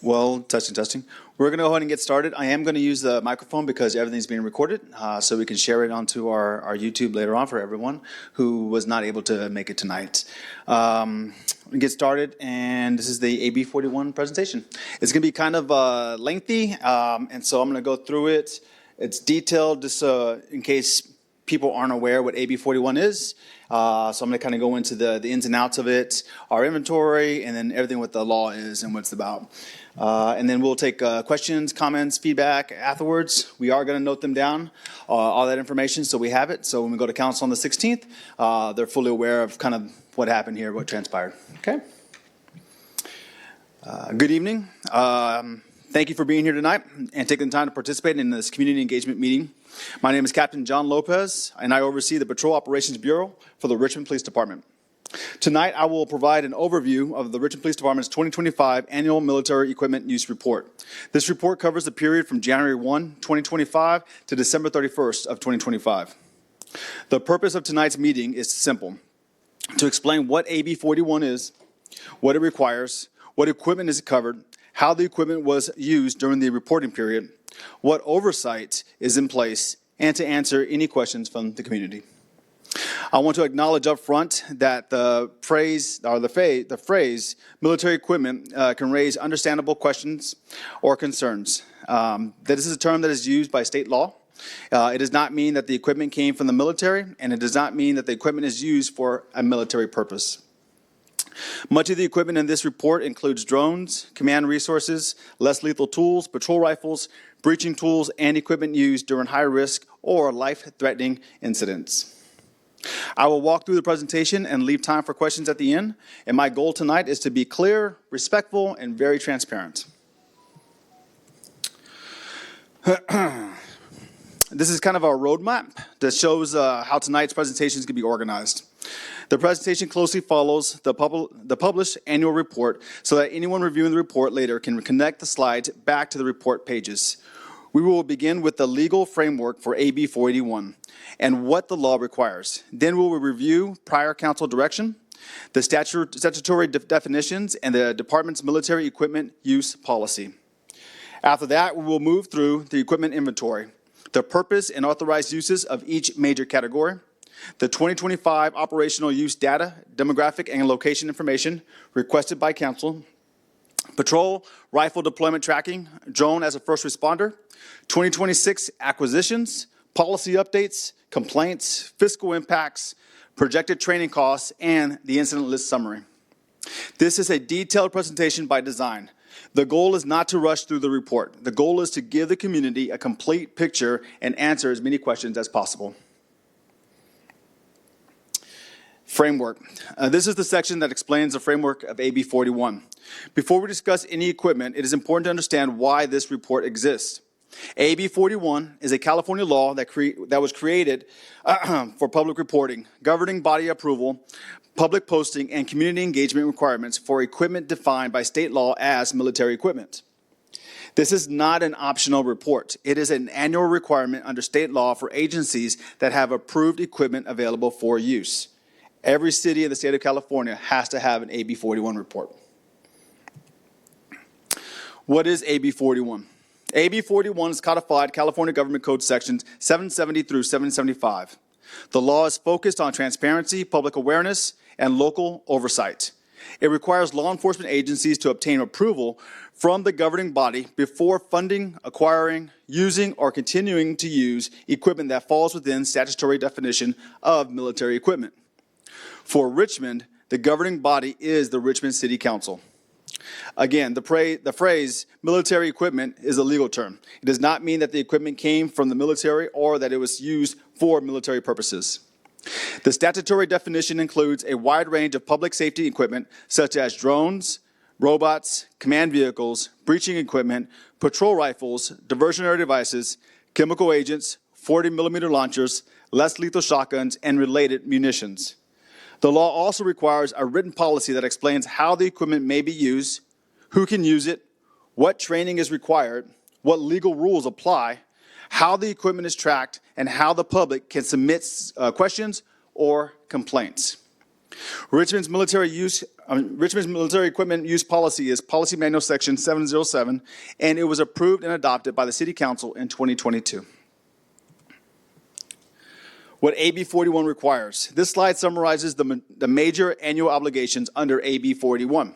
Well, testing. We're going to go ahead and get started. I am going to use the microphone because everything's being recorded, so we can share it onto our YouTube later on for everyone who was not able to make it tonight. We get started, and this is the AB481 presentation. It's going to be kind of lengthy, and so I'm going to go through it. It's detailed, just in case people aren't aware what AB481 is. So I'm going to kind of go into the ins and outs of it, our inventory, and then everything what the law is and what it's about. And then we'll take questions, comments, feedback afterwards. We are going to note them down, all that information, so we have it. So when we go to council on the 16th, they're fully aware of kind of what happened here, what transpired. Okay. Good evening. Thank you for being here tonight and taking the time to participate in this community engagement meeting. My name is Captain John Lopez, and I oversee the Patrol Operations Bureau for the Richmond Police Department. Tonight, I will provide an overview of the Richmond Police Department's 2025 Annual Military Equipment Use Report. This report covers the period from January 1, 2025 to December 31st of 2025. The purpose of tonight's meeting is simple: to explain what AB 41 is, what it requires, what equipment is covered, how the equipment was used during the reporting period, what oversight is in place, and to answer any questions from the community. I want to acknowledge up front that the phrase military equipment can raise understandable questions or concerns. This is a term that is used by state law. It does not mean that the equipment came from the military, and it does not mean that the equipment is used for a military purpose. Much of the equipment in this report includes drones, command resources, less lethal tools, patrol rifles, breaching tools, and equipment used during high-risk or life-threatening incidents. I will walk through the presentation and leave time for questions at the end, and my goal tonight is to be clear, respectful, and very transparent. This is kind of our roadmap that shows how tonight's presentation is going to be organized. The presentation closely follows the published annual report so that anyone reviewing the report later can connect the slides back to the report pages. We will begin with the legal framework for AB 481 and what the law requires. Then we will review prior council direction, the statutory definitions, and the department's military equipment use policy. After that, we will move through the equipment inventory, the purpose and authorized uses of each major category, the 2025 operational use data, demographic, and location information requested by council, patrol, rifle deployment tracking, drone as a first responder, 2026 acquisitions, policy updates, complaints, fiscal impacts, projected training costs, and the incident list summary. This is a detailed presentation by design. The goal is not to rush through the report. The goal is to give the community a complete picture and answer as many questions as possible. Framework. This is the section that explains the framework of AB 41. Before we discuss any equipment, it is important to understand why this report exists. AB 41 is a California law that was created for public reporting, governing body approval, public posting, and community engagement requirements for equipment defined by state law as military equipment. This is not an optional report. It is an annual requirement under state law for agencies that have approved equipment available for use. Every city in the state of California has to have an AB 41 report. What is AB 41? AB 41 is codified California Government Code sections 770 through 775. The law is focused on transparency, public awareness, and local oversight. It requires law enforcement agencies to obtain approval from the governing body before funding, acquiring, using, or continuing to use equipment that falls within statutory definition of military equipment. For Richmond, the governing body is the Richmond City Council. Again, the phrase military equipment is a legal term. It does not mean that the equipment came from the military or that it was used for military purposes. The statutory definition includes a wide range of public safety equipment such as drones, robots, command vehicles, breaching equipment, patrol rifles, diversionary devices, chemical agents, 40mm launchers, less lethal shotguns, and related munitions. The law also requires a written policy that explains how the equipment may be used, who can use it, what training is required, what legal rules apply, how the equipment is tracked, and how the public can submit questions or complaints. Richmond's military use Richmond's military equipment use policy is Policy Manual Section 707, and it was approved and adopted by the City Council in 2022. What AB481 requires. This slide summarizes the major annual obligations under AB481.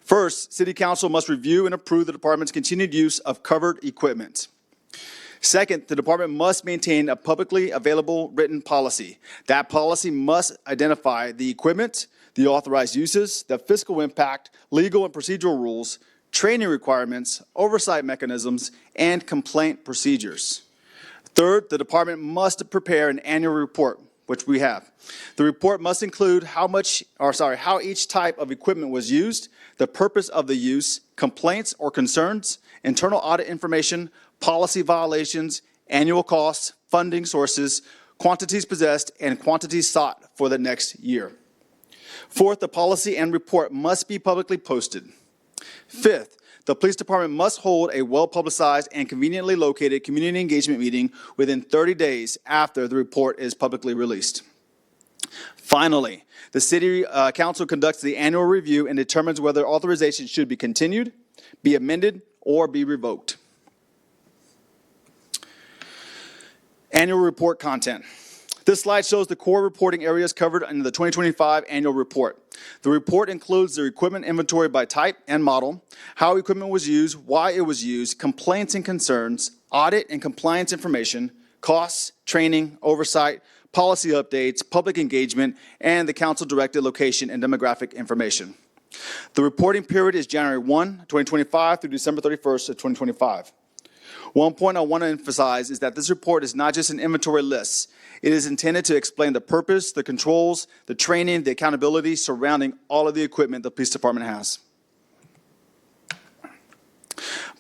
First, City Council must review and approve the department's continued use of covered equipment. Second, the department must maintain a publicly available written policy. That policy must identify the equipment, the authorized uses, the fiscal impact, legal and procedural rules, training requirements, oversight mechanisms, and complaint procedures. Third, the department must prepare an annual report, which we have. The report must include how each type of equipment was used, the purpose of the use, complaints or concerns, internal audit information, policy violations, annual costs, funding sources, quantities possessed, and quantities sought for the next year. Fourth, the policy and report must be publicly posted. Fifth, the police department must hold a well-publicized and conveniently located community engagement meeting within 30 days after the report is publicly released. Finally, the City Council conducts the annual review and determines whether authorization should be continued, be amended, or be revoked. Annual report content. This slide shows the core reporting areas covered in the 2025 annual report. The report includes the equipment inventory by type and model, how equipment was used, why it was used, complaints and concerns, audit and compliance information, costs, training, oversight, policy updates, public engagement, and the council-directed location and demographic information. The reporting period is January 1, 2025 through December 31st of 2025. One point I want to emphasize is that this report is not just an inventory list. It is intended to explain the purpose, the controls, the training, the accountability surrounding all of the equipment the police department has.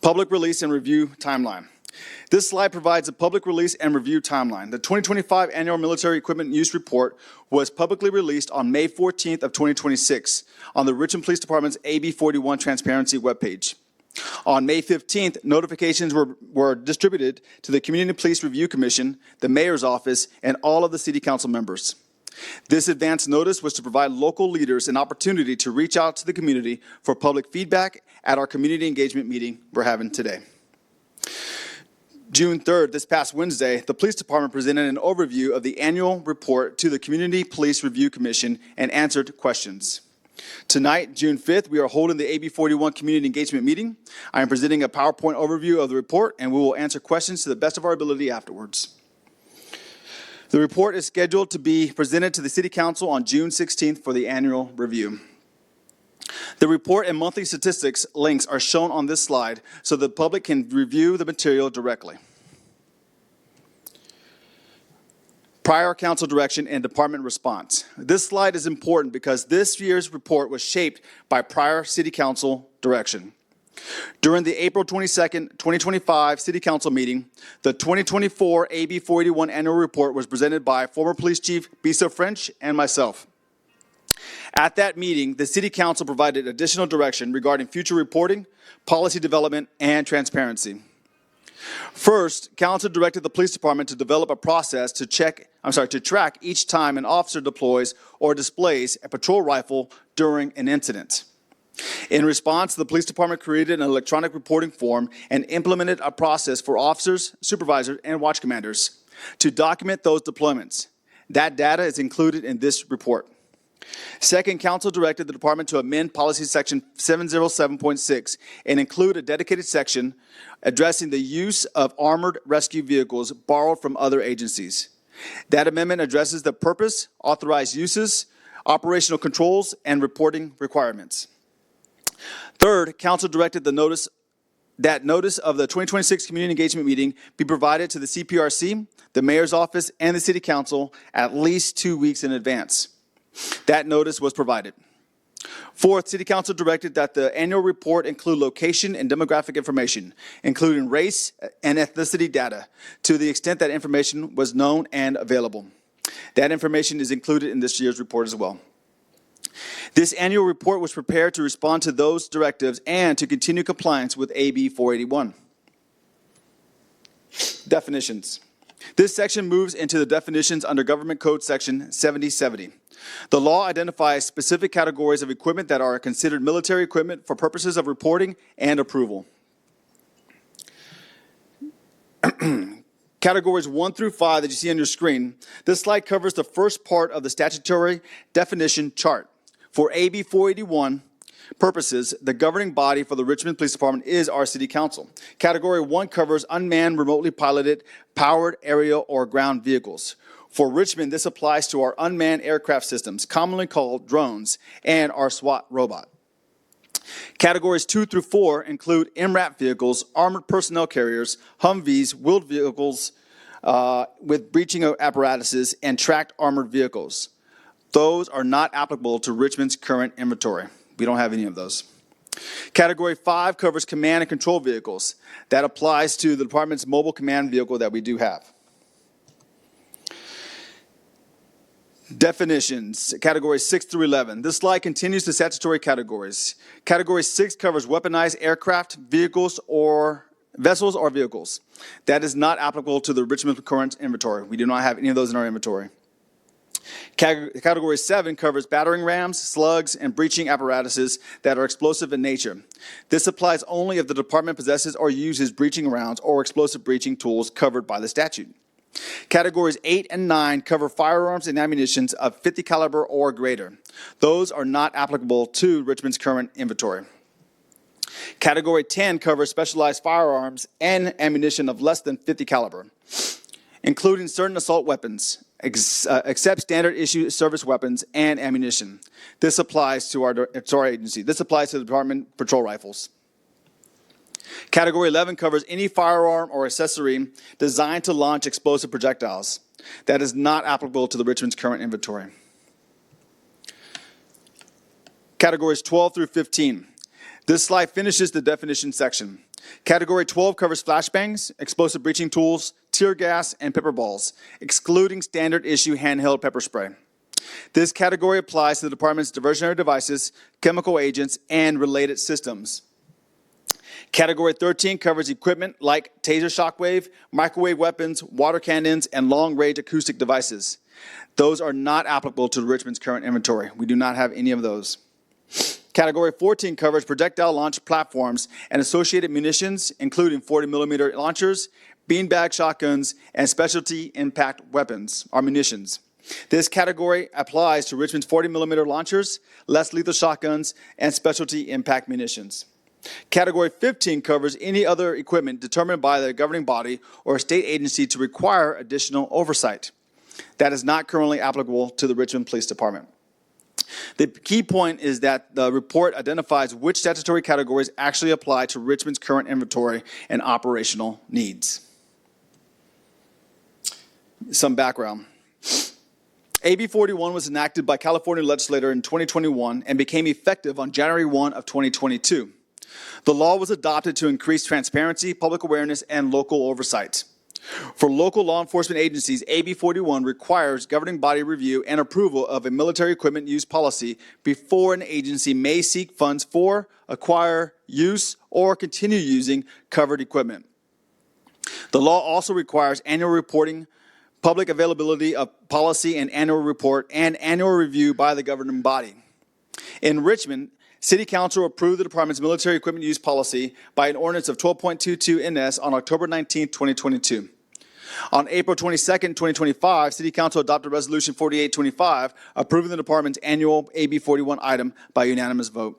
Public release and review timeline. This slide provides a public release and review timeline. The 2025 Annual Military Equipment Use Report was publicly released on May 14th of 2026 on the Richmond Police Department's AB481 Transparency webpage. On May 15th, notifications were distributed to the Community Police Review Commission, the Mayor's Office, and all of the City Council members. This advance notice was to provide local leaders an opportunity to reach out to the community for public feedback at our community engagement meeting we're having today. June 3rd, this past Wednesday, the Police Department presented an overview of the annual report to the Community Police Review Commission and answered questions. Tonight, June 5th, we are holding the AB481 Community Engagement Meeting. I am presenting a PowerPoint overview of the report, and we will answer questions to the best of our ability afterwards. The report is scheduled to be presented to the City Council on June 16th for the annual review. The report and monthly statistics links are shown on this slide so the public can review the material directly. Prior council direction and department response. This slide is important because this year's report was shaped by prior City Council direction. During the April 22nd, 2025 City Council meeting, the 2024 AB481 annual report was presented by former Police Chief Bisa French and myself. At that meeting, the City Council provided additional direction regarding future reporting, policy development, and transparency. First, Council directed the Police Department to develop a process to track each time an officer deploys or displays a patrol rifle during an incident. In response, the Police Department created an electronic reporting form and implemented a process for officers, supervisors, and watch commanders to document those deployments. That data is included in this report. Second, Council directed the Department to amend Policy Section 707.6 and include a dedicated section addressing the use of armored rescue vehicles borrowed from other agencies. That amendment addresses the purpose, authorized uses, operational controls, and reporting requirements. Third, Council directed that notice of the 2026 Community Engagement Meeting be provided to the CPRC, the Mayor's Office, and the City Council at least 2 weeks in advance. That notice was provided. Fourth, City Council directed that the annual report include location and demographic information, including race and ethnicity data, to the extent that information was known and available. That information is included in this year's report as well. This annual report was prepared to respond to those directives and to continue compliance with AB 481. Definitions. This section moves into the definitions under Government Code Section 7070. The law identifies specific categories of equipment that are considered military equipment for purposes of reporting and approval. Categories 1 through 5 that you see on your screen, this slide covers the first part of the statutory definition chart. For AB 481 purposes, the governing body for the Richmond Police Department is our City Council. Category 1 covers unmanned, remotely piloted, powered aerial or ground vehicles. For Richmond, this applies to our unmanned aircraft systems, commonly called drones, and our SWAT robot. Categories 2 through 4 include MRAP vehicles, armored personnel carriers, Humvees, wheeled vehicles with breaching apparatuses, and tracked armored vehicles. Those are not applicable to Richmond's current inventory. We don't have any of those. Category 5 covers command and control vehicles. That applies to the department's mobile command vehicle that we do have. Definitions, categories 6 through 11. This slide continues the statutory categories. Category 6 covers weaponized aircraft, vehicles, or vessels or vehicles. That is not applicable to the Richmond current inventory. We do not have any of those in our inventory. Category 7 covers battering rams, slugs, and breaching apparatuses that are explosive in nature. This applies only if the department possesses or uses breaching rounds or explosive breaching tools covered by the statute. Categories 8 and 9 cover firearms and ammunition of 50 caliber or greater. Those are not applicable to Richmond's current inventory. Category 10 covers specialized firearms and ammunition of less than 50 caliber, including certain assault weapons, except standard issue service weapons and ammunition. This applies to our agency. This applies to the department patrol rifles. Category 11 covers any firearm or accessory designed to launch explosive projectiles. That is not applicable to the Richmond's current inventory. Categories 12 through 15. This slide finishes the definition section. Category 12 covers flashbangs, explosive breaching tools, tear gas, and pepper balls, excluding standard issue handheld pepper spray. This category applies to the department's diversionary devices, chemical agents, and related systems. Category 13 covers equipment like taser shockwave, microwave weapons, water cannons, and long-range acoustic devices. Those are not applicable to Richmond's current inventory. We do not have any of those. Category 14 covers projectile launch platforms and associated munitions, including 40mm launchers, beanbag shotguns, and specialty impact weapons, or munitions. This category applies to Richmond's 40mm launchers, less lethal shotguns, and specialty impact munitions. Category 15 covers any other equipment determined by the governing body or state agency to require additional oversight. That is not currently applicable to the Richmond Police Department. The key point is that the report identifies which statutory categories actually apply to Richmond's current inventory and operational needs. Some background. AB 481 was enacted by California legislature in 2021 and became effective on January 1 of 2022. The law was adopted to increase transparency, public awareness, and local oversight. For local law enforcement agencies, AB 41 requires governing body review and approval of a military equipment use policy before an agency may seek funds for, acquire, use, or continue using covered equipment. The law also requires annual reporting, public availability of policy and annual report, and annual review by the governing body. In Richmond, City Council approved the department's military equipment use policy by an ordinance of 12.22 NS on October 19, 2022. On April 22, 2025, City Council adopted Resolution 4825, approving the department's annual AB 41 item by unanimous vote.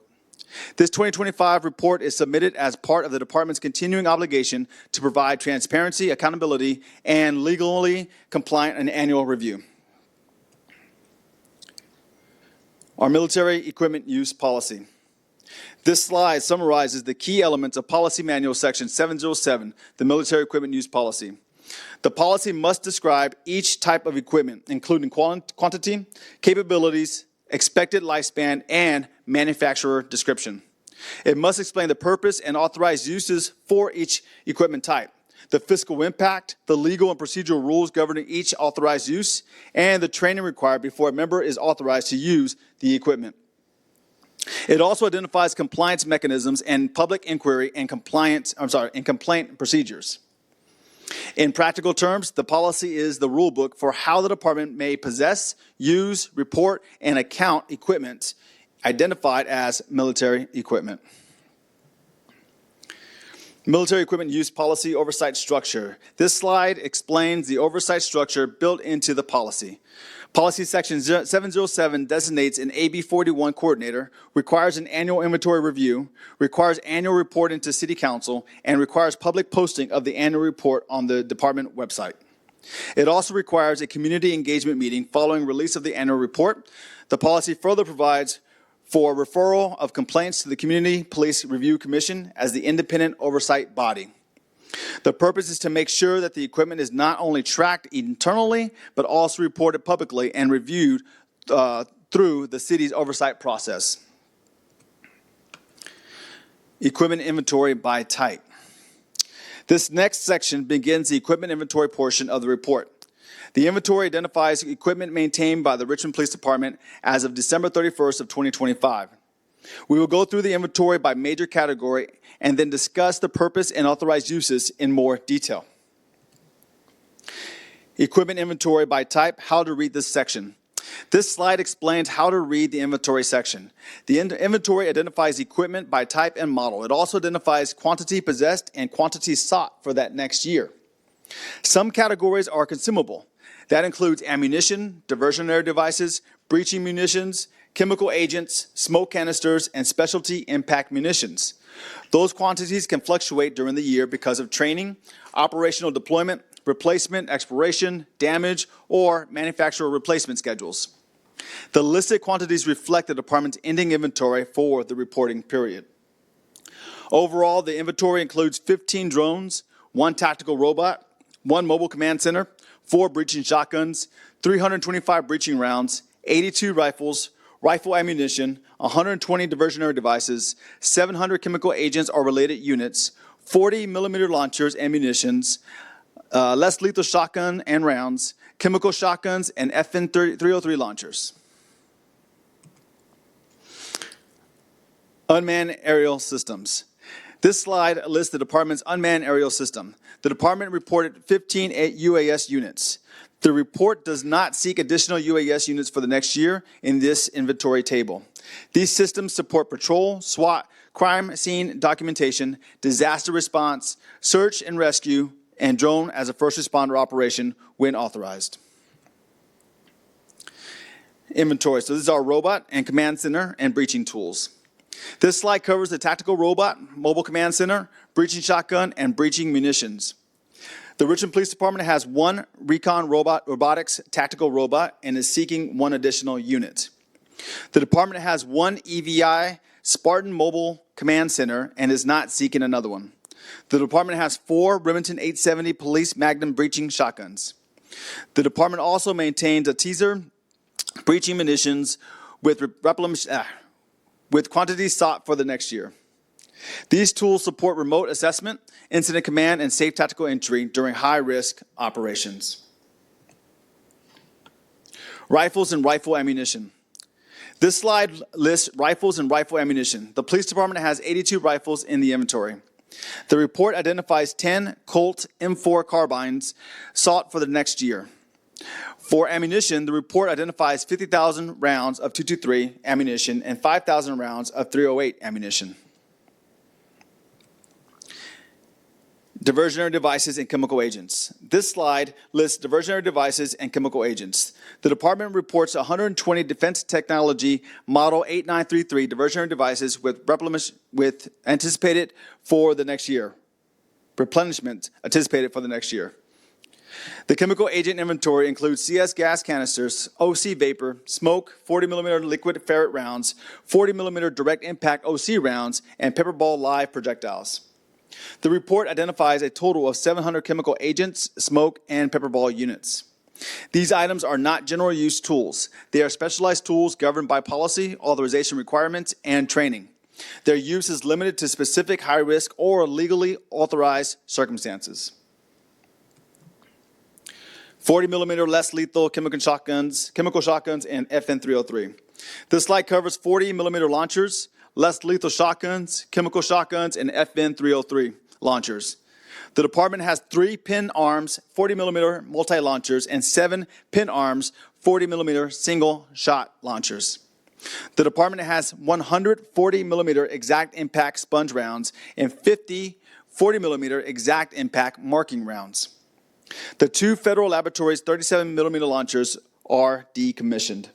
This 2025 report is submitted as part of the department's continuing obligation to provide transparency, accountability, and legally compliant and annual review. Our military equipment use policy. This slide summarizes the key elements of Policy Manual Section 707, the Military Equipment Use Policy. The policy must describe each type of equipment, including quantity, capabilities, expected lifespan, and manufacturer description. It must explain the purpose and authorized uses for each equipment type, the fiscal impact, the legal and procedural rules governing each authorized use, and the training required before a member is authorized to use the equipment. It also identifies compliance mechanisms and public inquiry and complaint procedures. In practical terms, the policy is the rule book for how the department may possess, use, report, and account equipment identified as military equipment. Military equipment use policy oversight structure. This slide explains the oversight structure built into the policy. Policy section 707 designates an AB481 coordinator, requires an annual inventory review, requires annual reporting to City Council, and requires public posting of the annual report on the department website. It also requires a community engagement meeting following release of the annual report. The policy further provides for referral of complaints to the Community Police Review Commission as the independent oversight body. The purpose is to make sure that the equipment is not only tracked internally, but also reported publicly and reviewed through the city's oversight process. Equipment inventory by type. This next section begins the equipment inventory portion of the report. The inventory identifies equipment maintained by the Richmond Police Department as of December 31st of 2025. We will go through the inventory by major category and then discuss the purpose and authorized uses in more detail. Equipment inventory by type, how to read this section. This slide explains how to read the inventory section. The inventory identifies equipment by type and model. It also identifies quantity possessed and quantity sought for that next year. Some categories are consumable. That includes ammunition, diversionary devices, breaching munitions, chemical agents, smoke canisters, and specialty impact munitions. Those quantities can fluctuate during the year because of training, operational deployment, replacement, expiration, damage, or manufacturer replacement schedules. The listed quantities reflect the department's ending inventory for the reporting period. Overall, the inventory includes 15 drones, 1 tactical robot, 1 mobile command center, 4 breaching shotguns, 325 breaching rounds, 82 rifles, rifle ammunition, 120 diversionary devices, 700 chemical agents or related units, 40 millimeter launchers and munitions, less lethal shotgun and rounds, chemical shotguns, and FN 303 launchers. Unmanned aerial systems. This slide lists the department's unmanned aerial system. The department reported 15 UAS units. The report does not seek additional UAS units for the next year in this inventory table. These systems support patrol, SWAT, crime scene documentation, disaster response, search and rescue, and drone as a first responder operation when authorized. Inventory. So this is our robot and command center and breaching tools. This slide covers the tactical robot, mobile command center, breaching shotgun, and breaching munitions. The Richmond Police Department has 1 recon robotics tactical robot and is seeking 1 additional unit. The department has 1 EVI Spartan mobile command center and is not seeking another one. The department has 4 Remington 870 police Magnum breaching shotguns. The department also maintains a teaser breaching munitions with quantities sought for the next year. These tools support remote assessment, incident command, and safe tactical entry during high-risk operations. Rifles and rifle ammunition. This slide lists rifles and rifle ammunition. The police department has 82 rifles in the inventory. The report identifies 10 Colt M4 carbines sought for the next year. For ammunition, the report identifies 50,000 rounds of 223 ammunition and 5,000 rounds of 308 ammunition. Diversionary devices and chemical agents. This slide lists diversionary devices and chemical agents. The department reports 120 Defense Technology Model 8933 diversionary devices with anticipated for the next year. Replenishment anticipated for the next year. The chemical agent inventory includes CS gas canisters, OC vapor, smoke, 40 millimeter liquid ferret rounds, 40 millimeter direct impact OC rounds, and pepperball live projectiles. The report identifies a total of 700 chemical agents, smoke, and pepperball units. These items are not general use tools. They are specialized tools governed by policy, authorization requirements, and training. Their use is limited to specific high-risk or legally authorized circumstances. 40 millimeter less lethal chemical shotguns, and FN 303. This slide covers 40 millimeter launchers, less lethal shotguns, chemical shotguns, and FN 303 launchers. The department has 3 pin arms, 40 millimeter multi-launchers, and 7 pin arms, 40 millimeter single shot launchers. The department has 140 millimeter exact impact sponge rounds and 50 40 millimeter exact impact marking rounds. The 2 federal laboratories 37 millimeter launchers are decommissioned.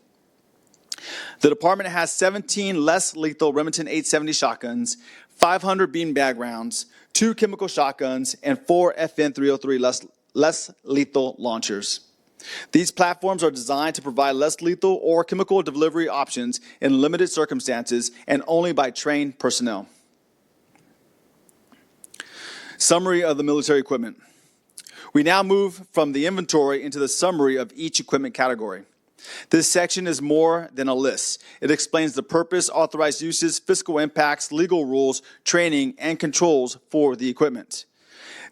The department has 17 less lethal Remington 870 shotguns, 500 beanbag rounds, 2 chemical shotguns, and 4 FN 303 less lethal launchers. These platforms are designed to provide less lethal or chemical delivery options in limited circumstances and only by trained personnel. Summary of the military equipment. We now move from the inventory into the summary of each equipment category. This section is more than a list. It explains the purpose, authorized uses, fiscal impacts, legal rules, training, and controls for the equipment.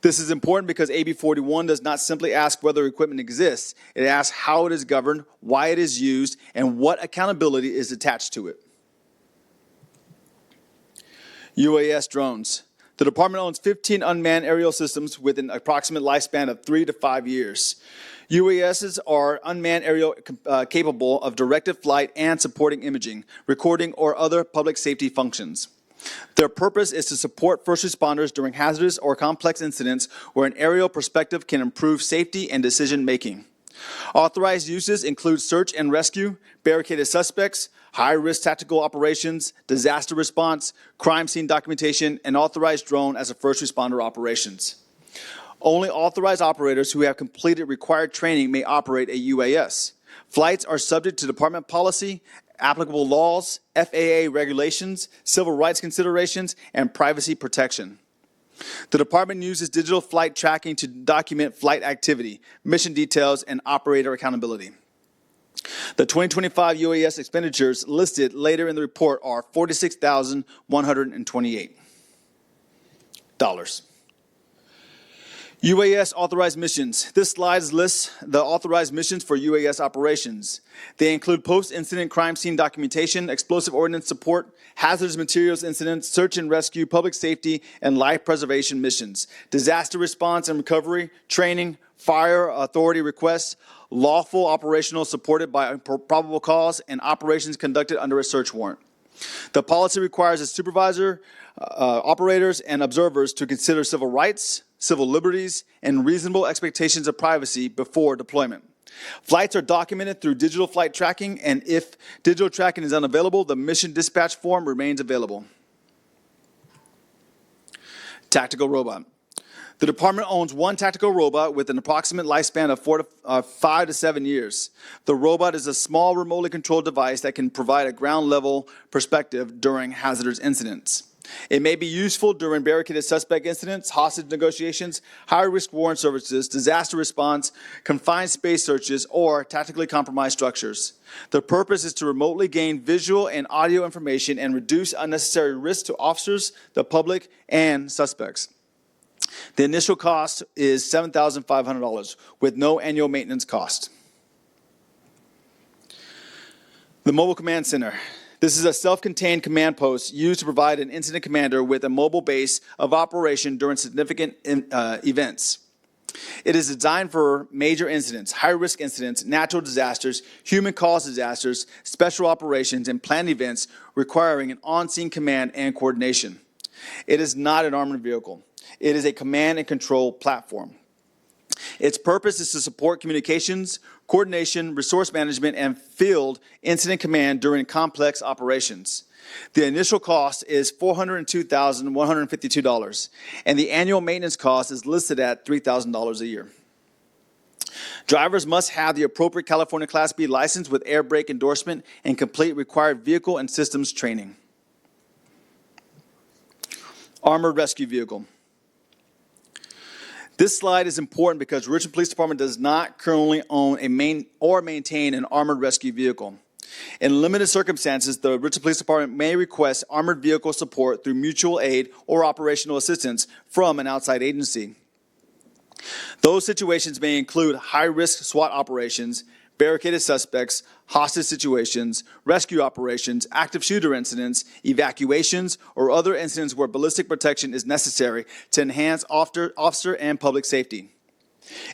This is important because AB481 does not simply ask whether equipment exists. It asks how it is governed, why it is used, and what accountability is attached to it. UAS drones. The department owns 15 unmanned aerial systems with an approximate lifespan of 3 to 5 years. UASs are unmanned aerial capable of directed flight and supporting imaging, recording, or other public safety functions. Their purpose is to support first responders during hazardous or complex incidents where an aerial perspective can improve safety and decision-making. Authorized uses include search and rescue, barricaded suspects, high-risk tactical operations, disaster response, crime scene documentation, and authorized drone as a first responder operations. Only authorized operators who have completed required training may operate a UAS. Flights are subject to department policy, applicable laws, FAA regulations, civil rights considerations, and privacy protection. The department uses digital flight tracking to document flight activity, mission details, and operator accountability. The 2025 UAS expenditures listed later in the report are $46,128. UAS authorized missions. This slide lists the authorized missions for UAS operations. They include post-incident crime scene documentation, explosive ordnance support, hazardous materials incidents, search and rescue, public safety, and life preservation missions, disaster response and recovery, training, fire authority requests, lawful operational supported by probable cause, and operations conducted under a search warrant. The policy requires a supervisor, operators, and observers to consider civil rights, civil liberties, and reasonable expectations of privacy before deployment. Flights are documented through digital flight tracking, and if digital tracking is unavailable, the mission dispatch form remains available. Tactical robot. The department owns 1 tactical robot with an approximate lifespan of 5 to 7 years. The robot is a small remotely controlled device that can provide a ground-level perspective during hazardous incidents. It may be useful during barricaded suspect incidents, hostage negotiations, high-risk warrant services, disaster response, confined space searches, or tactically compromised structures. The purpose is to remotely gain visual and audio information and reduce unnecessary risk to officers, the public, and suspects. The initial cost is $7,500 with no annual maintenance cost. The Mobile Command Center. This is a self-contained command post used to provide an incident commander with a mobile base of operation during significant events. It is designed for major incidents, high-risk incidents, natural disasters, human-caused disasters, special operations, and planned events requiring an on-scene command and coordination. It is not an armored vehicle. It is a command and control platform. Its purpose is to support communications, coordination, resource management, and field incident command during complex operations. The initial cost is $402,152, and the annual maintenance cost is listed at $3,000 a year. Drivers must have the appropriate California Class B license with air brake endorsement and complete required vehicle and systems training. Armored Rescue Vehicle. This slide is important because Richmond Police Department does not currently own or maintain an armored rescue vehicle. In limited circumstances, the Richmond Police Department may request armored vehicle support through mutual aid or operational assistance from an outside agency. Those situations may include high-risk SWAT operations, barricaded suspects, hostage situations, rescue operations, active shooter incidents, evacuations, or other incidents where ballistic protection is necessary to enhance officer and public safety.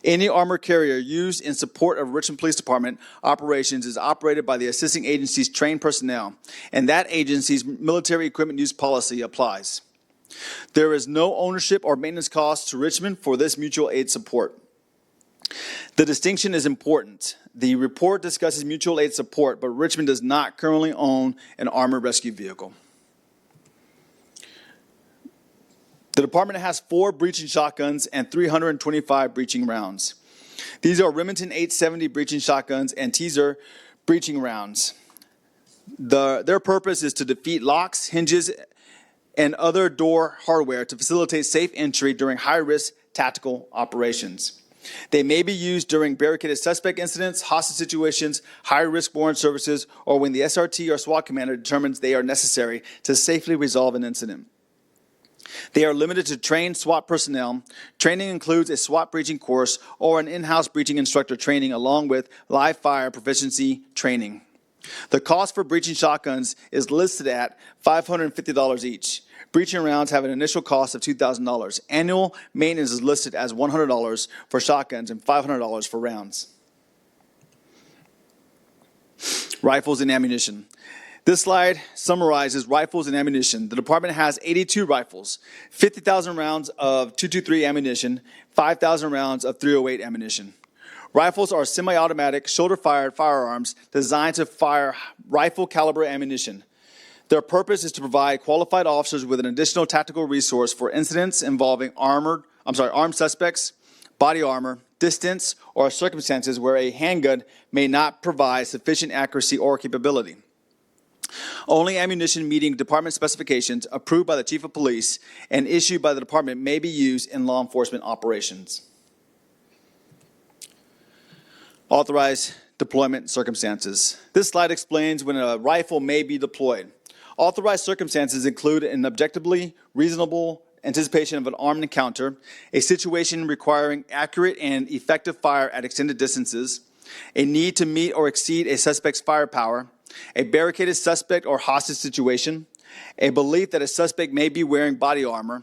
Any armor carrier used in support of Richmond Police Department operations is operated by the assisting agency's trained personnel, and that agency's military equipment use policy applies. There is no ownership or maintenance cost to Richmond for this mutual aid support. The distinction is important. The report discusses mutual aid support, but Richmond does not currently own an armored rescue vehicle. The department has 4 breaching shotguns and 325 breaching rounds. These are Remington 870 breaching shotguns and Teaser breaching rounds. Their purpose is to defeat locks, hinges, and other door hardware to facilitate safe entry during high-risk tactical operations. They may be used during barricaded suspect incidents, hostage situations, high-risk warrant services, or when the SRT or SWAT commander determines they are necessary to safely resolve an incident. They are limited to trained SWAT personnel. Training includes a SWAT breaching course or an in-house breaching instructor training along with live fire proficiency training. The cost for breaching shotguns is listed at $550 each. Breaching rounds have an initial cost of $2,000. Annual maintenance is listed as $100 for shotguns and $500 for rounds. Rifles and ammunition. This slide summarizes rifles and ammunition. The department has 82 rifles, 50,000 rounds of .223 ammunition, 5,000 rounds of .308 ammunition. Rifles are semi-automatic, shoulder-fired firearms designed to fire rifle-caliber ammunition. Their purpose is to provide qualified officers with an additional tactical resource for incidents involving armed suspects, body armor, distance, or circumstances where a handgun may not provide sufficient accuracy or capability. Only ammunition meeting department specifications approved by the Chief of Police and issued by the department may be used in law enforcement operations. Authorized deployment circumstances. This slide explains when a rifle may be deployed. Authorized circumstances include an objectively reasonable anticipation of an armed encounter, a situation requiring accurate and effective fire at extended distances, a need to meet or exceed a suspect's firepower, a barricaded suspect or hostage situation, a belief that a suspect may be wearing body armor,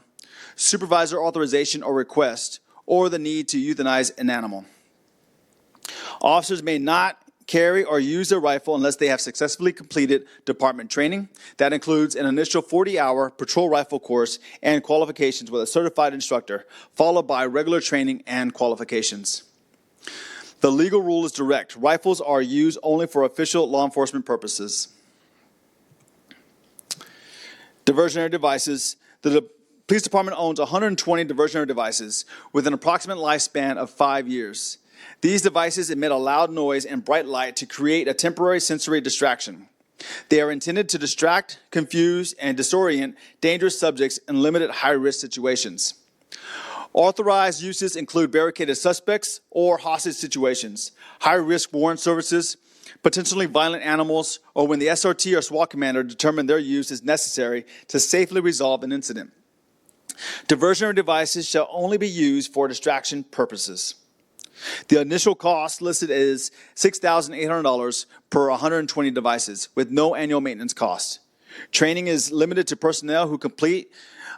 supervisor authorization or request, or the need to euthanize an animal. Officers may not carry or use a rifle unless they have successfully completed department training. That includes an initial 40-hour patrol rifle course and qualifications with a certified instructor, followed by regular training and qualifications. The legal rule is direct. Rifles are used only for official law enforcement purposes. Diversionary devices. The police department owns 120 diversionary devices with an approximate lifespan of 5 years. These devices emit a loud noise and bright light to create a temporary sensory distraction. They are intended to distract, confuse, and disorient dangerous subjects in limited high-risk situations. Authorized uses include barricaded suspects or hostage situations, high-risk warrant services, potentially violent animals, or when the SRT or SWAT commander determine their use is necessary to safely resolve an incident. Diversionary devices shall only be used for distraction purposes. The initial cost listed is $6,800 per 120 devices with no annual maintenance cost. Training is limited to personnel who complete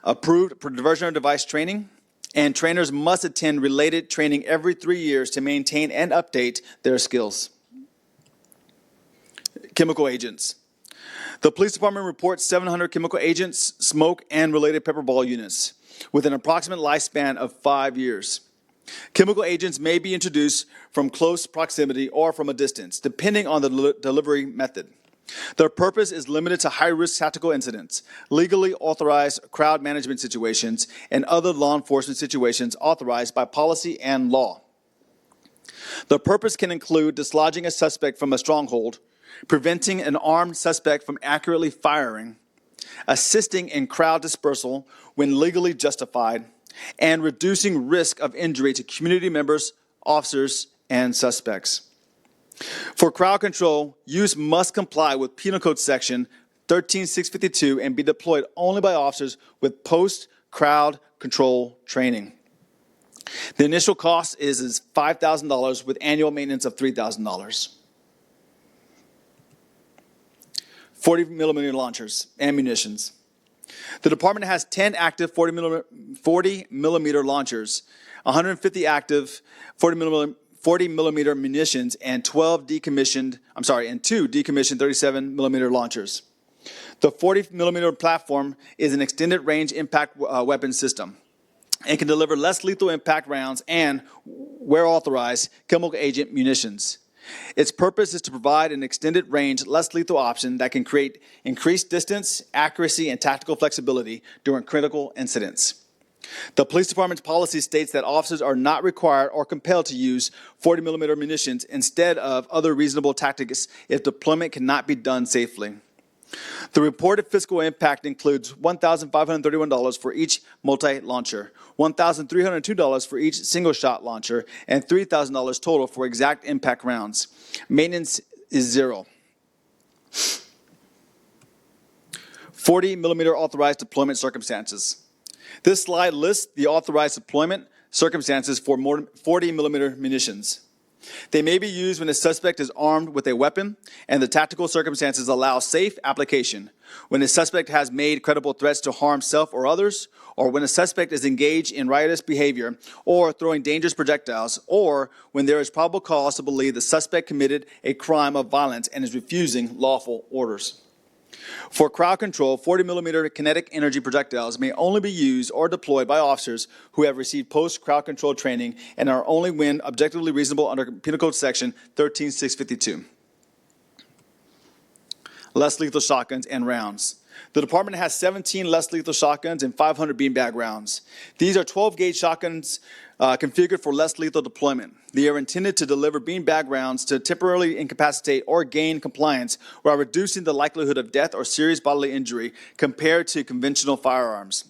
approved diversionary device training, and trainers must attend related training every 3 years to maintain and update their skills. Chemical agents. The police department reports 700 chemical agents, smoke, and related pepper ball units with an approximate lifespan of 5 years. Chemical agents may be introduced from close proximity or from a distance, depending on the delivery method. Their purpose is limited to high-risk tactical incidents, legally authorized crowd management situations, and other law enforcement situations authorized by policy and law. The purpose can include dislodging a suspect from a stronghold, preventing an armed suspect from accurately firing, assisting in crowd dispersal when legally justified, and reducing risk of injury to community members, officers, and suspects. For crowd control, use must comply with Penal Code Section 13652 and be deployed only by officers with post-crowd control training. The initial cost is $5,000 with annual maintenance of $3,000. 40 millimeter launchers and munitions. The department has 10 active 40 millimeter launchers, 150 active 40 millimeter munitions, and two decommissioned 37 millimeter launchers. The 40 millimeter platform is an extended range impact weapon system and can deliver less lethal impact rounds and, where authorized, chemical agent munitions. Its purpose is to provide an extended range, less lethal option that can create increased distance, accuracy, and tactical flexibility during critical incidents. The police department's policy states that officers are not required or compelled to use 40 millimeter munitions instead of other reasonable tactics if deployment cannot be done safely. The reported fiscal impact includes $1,531 for each multi-launcher, $1,302 for each single-shot launcher, and $3,000 total for exact impact rounds. Maintenance is zero. 40 millimeter authorized deployment circumstances. This slide lists the authorized deployment circumstances for 40 millimeter munitions. They may be used when a suspect is armed with a weapon and the tactical circumstances allow safe application, when a suspect has made credible threats to harm self or others, or when a suspect is engaged in riotous behavior or throwing dangerous projectiles, or when there is probable cause to believe the suspect committed a crime of violence and is refusing lawful orders. For crowd control, 40 millimeter kinetic energy projectiles may only be used or deployed by officers who have received post-crowd control training and are only when objectively reasonable under Penal Code Section 13652. Less lethal shotguns and rounds. The department has 17 less lethal shotguns and 500 beanbag rounds. These are 12-gauge shotguns configured for less lethal deployment. They are intended to deliver beanbag rounds to temporarily incapacitate or gain compliance while reducing the likelihood of death or serious bodily injury compared to conventional firearms.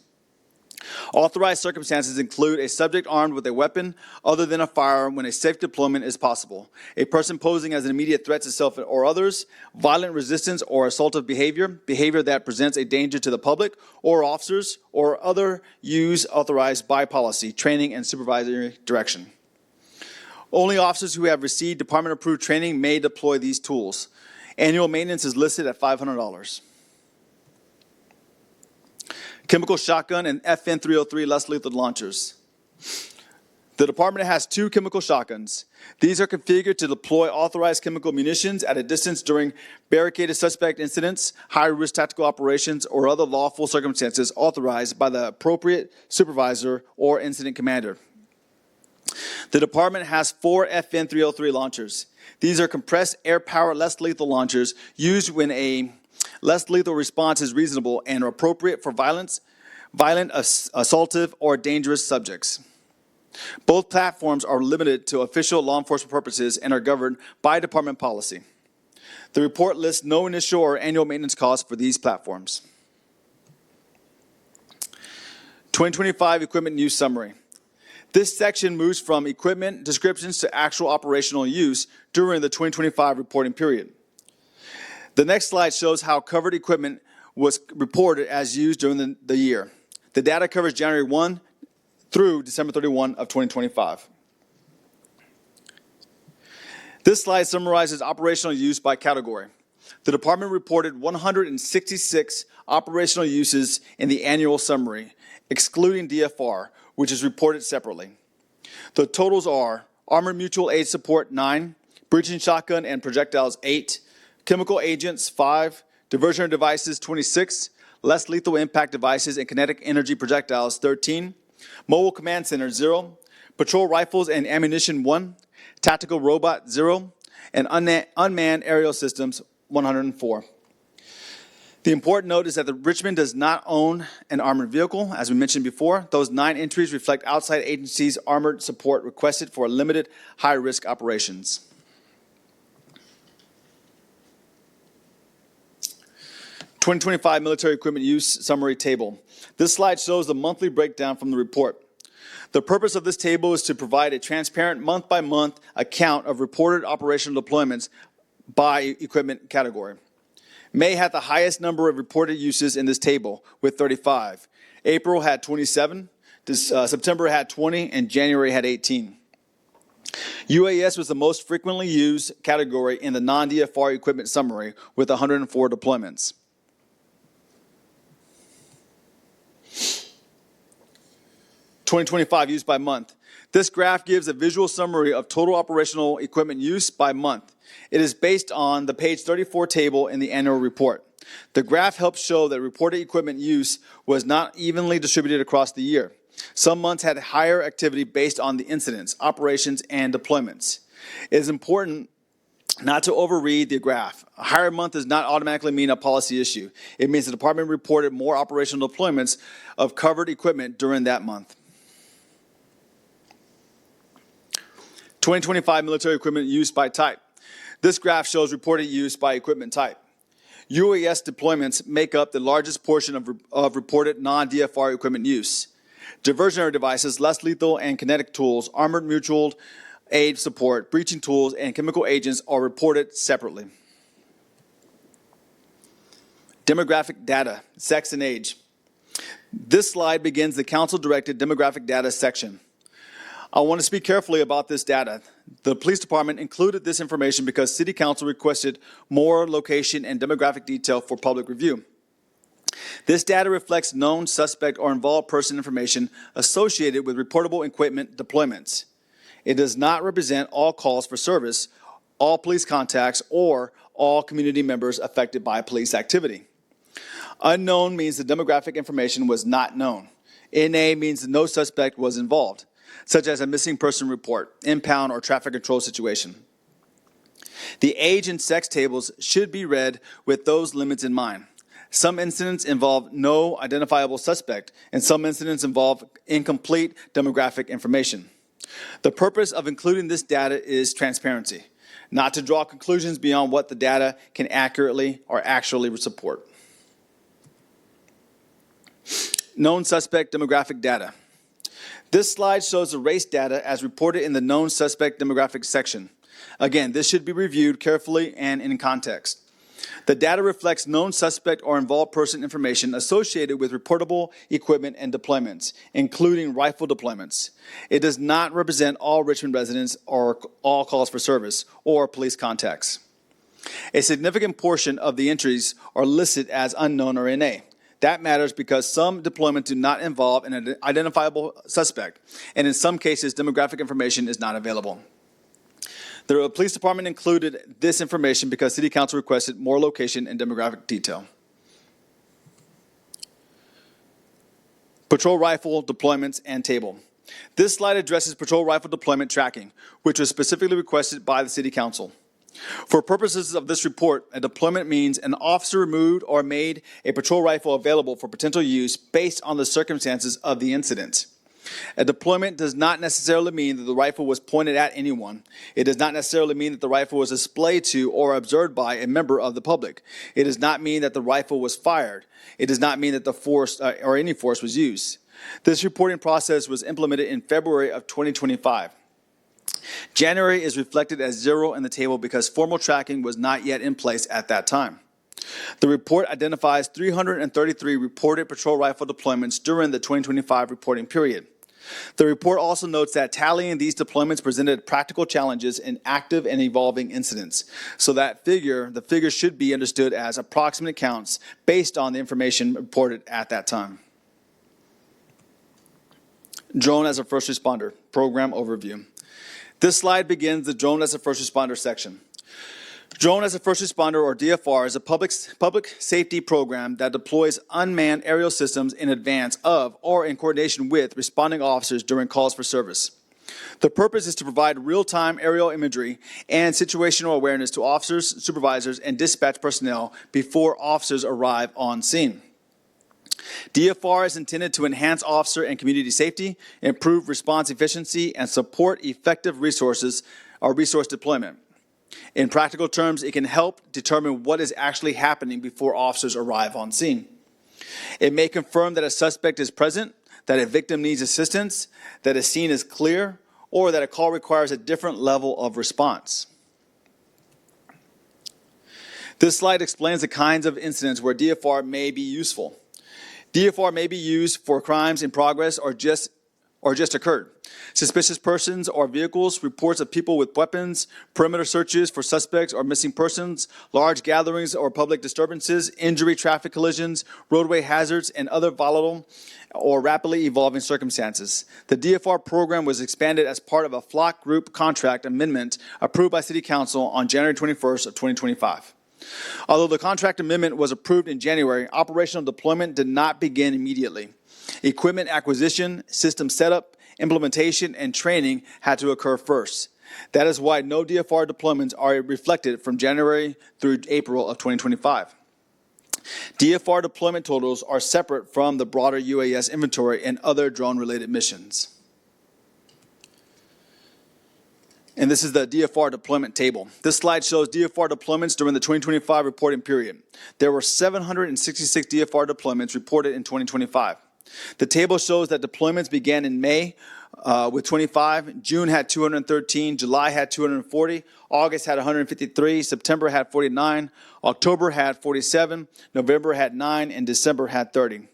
Authorized circumstances include a subject armed with a weapon other than a firearm when a safe deployment is possible, a person posing as an immediate threat to self or others, violent resistance or assaultive behavior that presents a danger to the public or officers, or other use authorized by policy, training, and supervisory direction. Only officers who have received department-approved training may deploy these tools. Annual maintenance is listed at $500. Chemical shotgun and FN-303 less lethal launchers. The department has 2 chemical shotguns. These are configured to deploy authorized chemical munitions at a distance during barricaded suspect incidents, high-risk tactical operations, or other lawful circumstances authorized by the appropriate supervisor or incident commander. The department has 4 FN-303 launchers. These are compressed air-powered less lethal launchers used when a less lethal response is reasonable and are appropriate for violent, assaultive, or dangerous subjects. Both platforms are limited to official law enforcement purposes and are governed by department policy. The report lists no initial or annual maintenance costs for these platforms. 2025 Equipment Use Summary. This section moves from equipment descriptions to actual operational use during the 2025 reporting period. The next slide shows how covered equipment was reported as used during the year. The data covers January 1 through December 31 of 2025. This slide summarizes operational use by category. The department reported 166 operational uses in the annual summary, excluding DFR, which is reported separately. The totals are Armored Mutual Aid Support 9, breaching shotgun and projectiles 8, chemical agents 5, diversionary devices 26, less lethal impact devices and kinetic energy projectiles 13, mobile command center 0, patrol rifles and ammunition 1, tactical robot 0, and unmanned aerial systems 104. The important note is that the Richmond does not own an armored vehicle. As we mentioned before, those 9 entries reflect outside agencies' armored support requested for limited high-risk operations. (2025) Military Equipment Use Summary Table. This slide shows the monthly breakdown from the report. The purpose of this table is to provide a transparent month-by-month account of reported operational deployments by equipment category. May had the highest number of reported uses in this table with 35. April had 27, September had 20, and January had 18. UAS was the most frequently used category in the non-DFR equipment summary with 104 deployments. (2025) use by month. This graph gives a visual summary of total operational equipment use by month. It is based on the page 34 table in the annual report. The graph helps show that reported equipment use was not evenly distributed across the year. Some months had higher activity based on the incidents, operations, and deployments. It is important not to overread the graph. A higher month does not automatically mean a policy issue. It means the department reported more operational deployments of covered equipment during that month. 2025 military equipment use by type. This graph shows reported use by equipment type. UAS deployments make up the largest portion of reported non-DFR equipment use. Diversionary devices, less lethal and kinetic tools, armored mutual aid support, breaching tools, and chemical agents are reported separately. Demographic data, sex and age. This slide begins the council-directed demographic data section. I want to speak carefully about this data. The police department included this information because City Council requested more location and demographic detail for public review. This data reflects known suspect or involved person information associated with reportable equipment deployments. It does not represent all calls for service, all police contacts, or all community members affected by police activity. Unknown means the demographic information was not known. NA means that no suspect was involved, such as a missing person report, impound, or traffic control situation. The age and sex tables should be read with those limits in mind. Some incidents involve no identifiable suspect, and some incidents involve incomplete demographic information. The purpose of including this data is transparency, not to draw conclusions beyond what the data can accurately or actually support. Known suspect demographic data. This slide shows the race data as reported in the known suspect demographic section. Again, this should be reviewed carefully and in context. The data reflects known suspect or involved person information associated with reportable equipment and deployments, including rifle deployments. It does not represent all Richmond residents or all calls for service or police contacts. A significant portion of the entries are listed as unknown or NA. That matters because some deployments do not involve an identifiable suspect, and in some cases, demographic information is not available. The police department included this information because City Council requested more location and demographic detail. Patrol rifle deployments and table. This slide addresses patrol rifle deployment tracking, which was specifically requested by the City Council. For purposes of this report, a deployment means an officer removed or made a patrol rifle available for potential use based on the circumstances of the incident. A deployment does not necessarily mean that the rifle was pointed at anyone. It does not necessarily mean that the rifle was displayed to or observed by a member of the public. It does not mean that the rifle was fired. It does not mean that the force or any force was used. This reporting process was implemented in February of 2025. January is reflected as 0 in the table because formal tracking was not yet in place at that time. The report identifies 333 reported patrol rifle deployments during the 2025 reporting period. The report also notes that tallying these deployments presented practical challenges in active and evolving incidents. So the figure should be understood as approximate counts based on the information reported at that time. Drone as a first responder, program overview. This slide begins the drone as a first responder section. Drone as a first responder, or DFR, is a public safety program that deploys unmanned aerial systems in advance of or in coordination with responding officers during calls for service. The purpose is to provide real-time aerial imagery and situational awareness to officers, supervisors, and dispatch personnel before officers arrive on scene. DFR is intended to enhance officer and community safety, improve response efficiency, and support effective resource deployment. In practical terms, it can help determine what is actually happening before officers arrive on scene. It may confirm that a suspect is present, that a victim needs assistance, that a scene is clear, or that a call requires a different level of response. This slide explains the kinds of incidents where DFR may be useful. DFR may be used for crimes in progress or just or just occurred. Suspicious persons or vehicles, reports of people with weapons, perimeter searches for suspects or missing persons, large gatherings or public disturbances, injury, traffic collisions, roadway hazards, and other volatile or rapidly evolving circumstances. The DFR program was expanded as part of a flock group contract amendment approved by City Council on January 21st of 2025. Although the contract amendment was approved in January, operational deployment did not begin immediately. Equipment acquisition, system setup, implementation, and training had to occur first. That is why no DFR deployments are reflected from January through April of 2025. DFR deployment totals are separate from the broader UAS inventory and other drone-related missions. And this is the DFR deployment table. This slide shows DFR deployments during the 2025 reporting period. There were 766 DFR deployments reported in 2025. The table shows that deployments began in May with 25, June had 213, July had 240, August had 153, September had 49, October had 47, November had 9, and December had 30.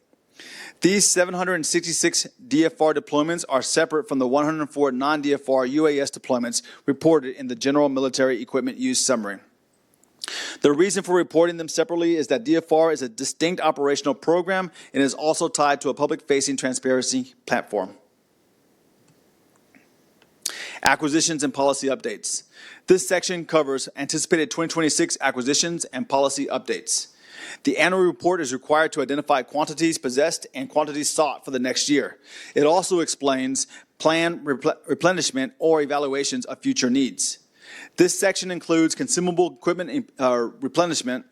These 766 DFR deployments are separate from the 104 non-DFR UAS deployments reported in the General Military Equipment Use Summary. The reason for reporting them separately is that DFR is a distinct operational program and is also tied to a public-facing transparency platform. Acquisitions and policy updates. This section covers anticipated 2026 acquisitions and policy updates. The annual report is required to identify quantities possessed and quantities sought for the next year. It also explains planned replenishment or evaluations of future needs. This section includes consumable equipment replenishment,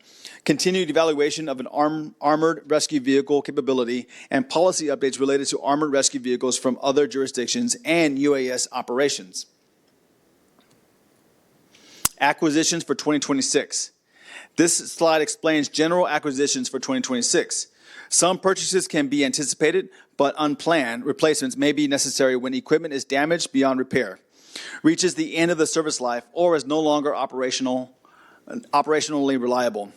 continued evaluation of an armored rescue vehicle capability, and policy updates related to armored rescue vehicles from other jurisdictions and UAS operations. Acquisitions for 2026. This slide explains general acquisitions for 2026. Some purchases can be anticipated, but unplanned replacements may be necessary when equipment is damaged beyond repair, reaches the end of the service life, or is no longer operationally reliable.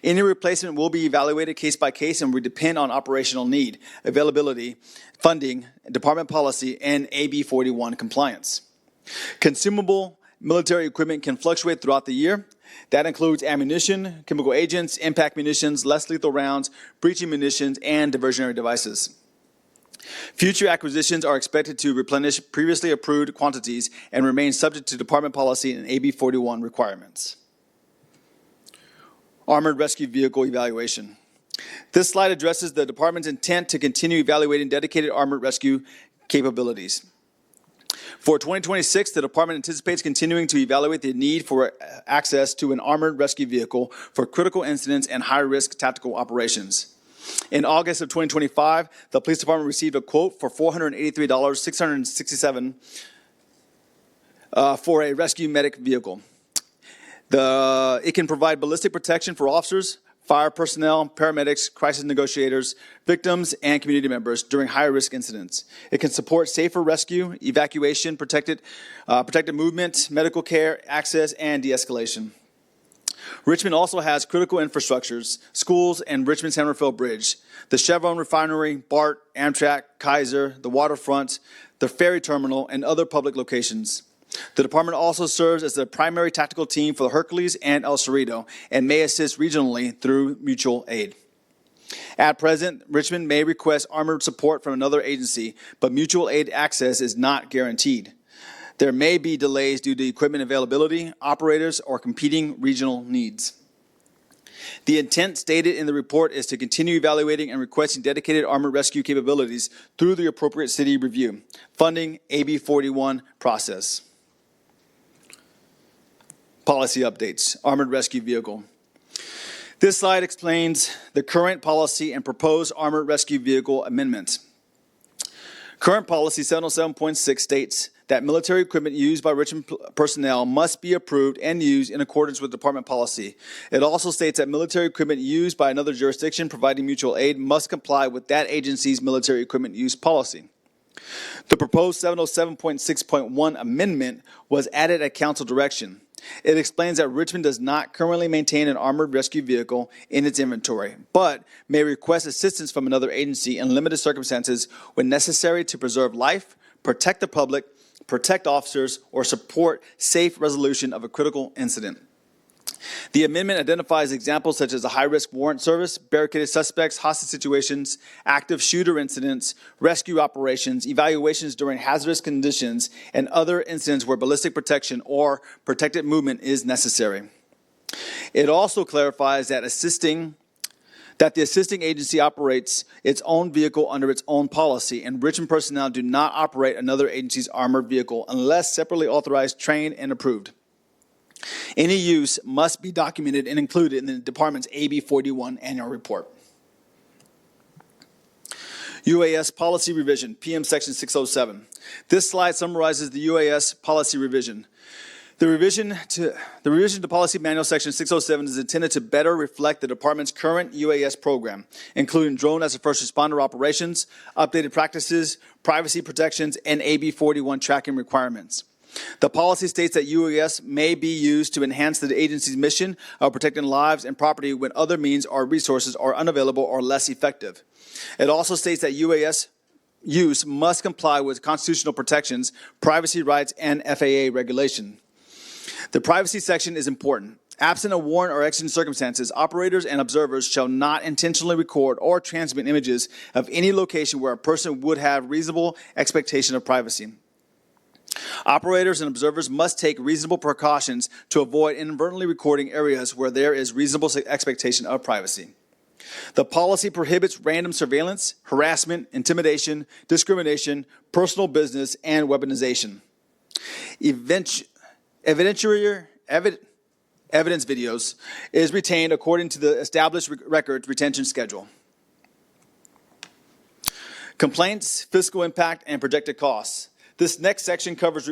Any replacement will be evaluated case by case and will depend on operational need, availability, funding, department policy, and AB481 compliance. Consumable military equipment can fluctuate throughout the year. That includes ammunition, chemical agents, impact munitions, less lethal rounds, breaching munitions, and diversionary devices. Future acquisitions are expected to replenish previously approved quantities and remain subject to department policy and AB 41 requirements. Armored rescue vehicle evaluation. This slide addresses the department's intent to continue evaluating dedicated armored rescue capabilities. For 2026, the department anticipates continuing to evaluate the need for access to an armored rescue vehicle for critical incidents and high-risk tactical operations. In August of 2025, the police department received a quote for $483,667 for a rescue medic vehicle. It can provide ballistic protection for officers, fire personnel, paramedics, crisis negotiators, victims, and community members during high-risk incidents. It can support safer rescue, evacuation, protected movement, medical care, access, and de-escalation. Richmond also has critical infrastructures, schools, and Richmond San Rafael Bridge, the Chevron Refinery, BART, Amtrak, Kaiser, the waterfront, the ferry terminal, and other public locations. The department also serves as the primary tactical team for the Hercules and El Cerrito and may assist regionally through mutual aid. At present, Richmond may request armored support from another agency, but mutual aid access is not guaranteed. There may be delays due to equipment availability, operators, or competing regional needs. The intent stated in the report is to continue evaluating and requesting dedicated armored rescue capabilities through the appropriate city review, funding, AB 41 process. Policy updates, armored rescue vehicle. This slide explains the current policy and proposed armored rescue vehicle amendments. Current policy 707.6 states that military equipment used by Richmond personnel must be approved and used in accordance with department policy. It also states that military equipment used by another jurisdiction providing mutual aid must comply with that agency's military equipment use policy. The proposed 707.6.1 amendment was added at council direction. It explains that Richmond does not currently maintain an armored rescue vehicle in its inventory, but may request assistance from another agency in limited circumstances when necessary to preserve life, protect the public, protect officers, or support safe resolution of a critical incident. The amendment identifies examples such as a high-risk warrant service, barricaded suspects, hostage situations, active shooter incidents, rescue operations, evaluations during hazardous conditions, and other incidents where ballistic protection or protected movement is necessary. It also clarifies that the assisting agency operates its own vehicle under its own policy, and Richmond personnel do not operate another agency's armored vehicle unless separately authorized, trained, and approved. Any use must be documented and included in the department's AB481 annual report. UAS policy revision, PM section 607. This slide summarizes the UAS policy revision. The revision to policy manual section 607 is intended to better reflect the department's current UAS program, including drone as a first responder operations, updated practices, privacy protections, and AB481 tracking requirements. The policy states that UAS may be used to enhance the agency's mission of protecting lives and property when other means or resources are unavailable or less effective. It also states that UAS use must comply with constitutional protections, privacy rights, and FAA regulation. The privacy section is important. Absent a warrant or exigent circumstances, operators and observers shall not intentionally record or transmit images of any location where a person would have reasonable expectation of privacy. Operators and observers must take reasonable precautions to avoid inadvertently recording areas where there is reasonable expectation of privacy. The policy prohibits random surveillance, harassment, intimidation, discrimination, personal business, and weaponization. Evidence videos is retained according to the established records retention schedule. Complaints, fiscal impact, and projected costs. This next section covers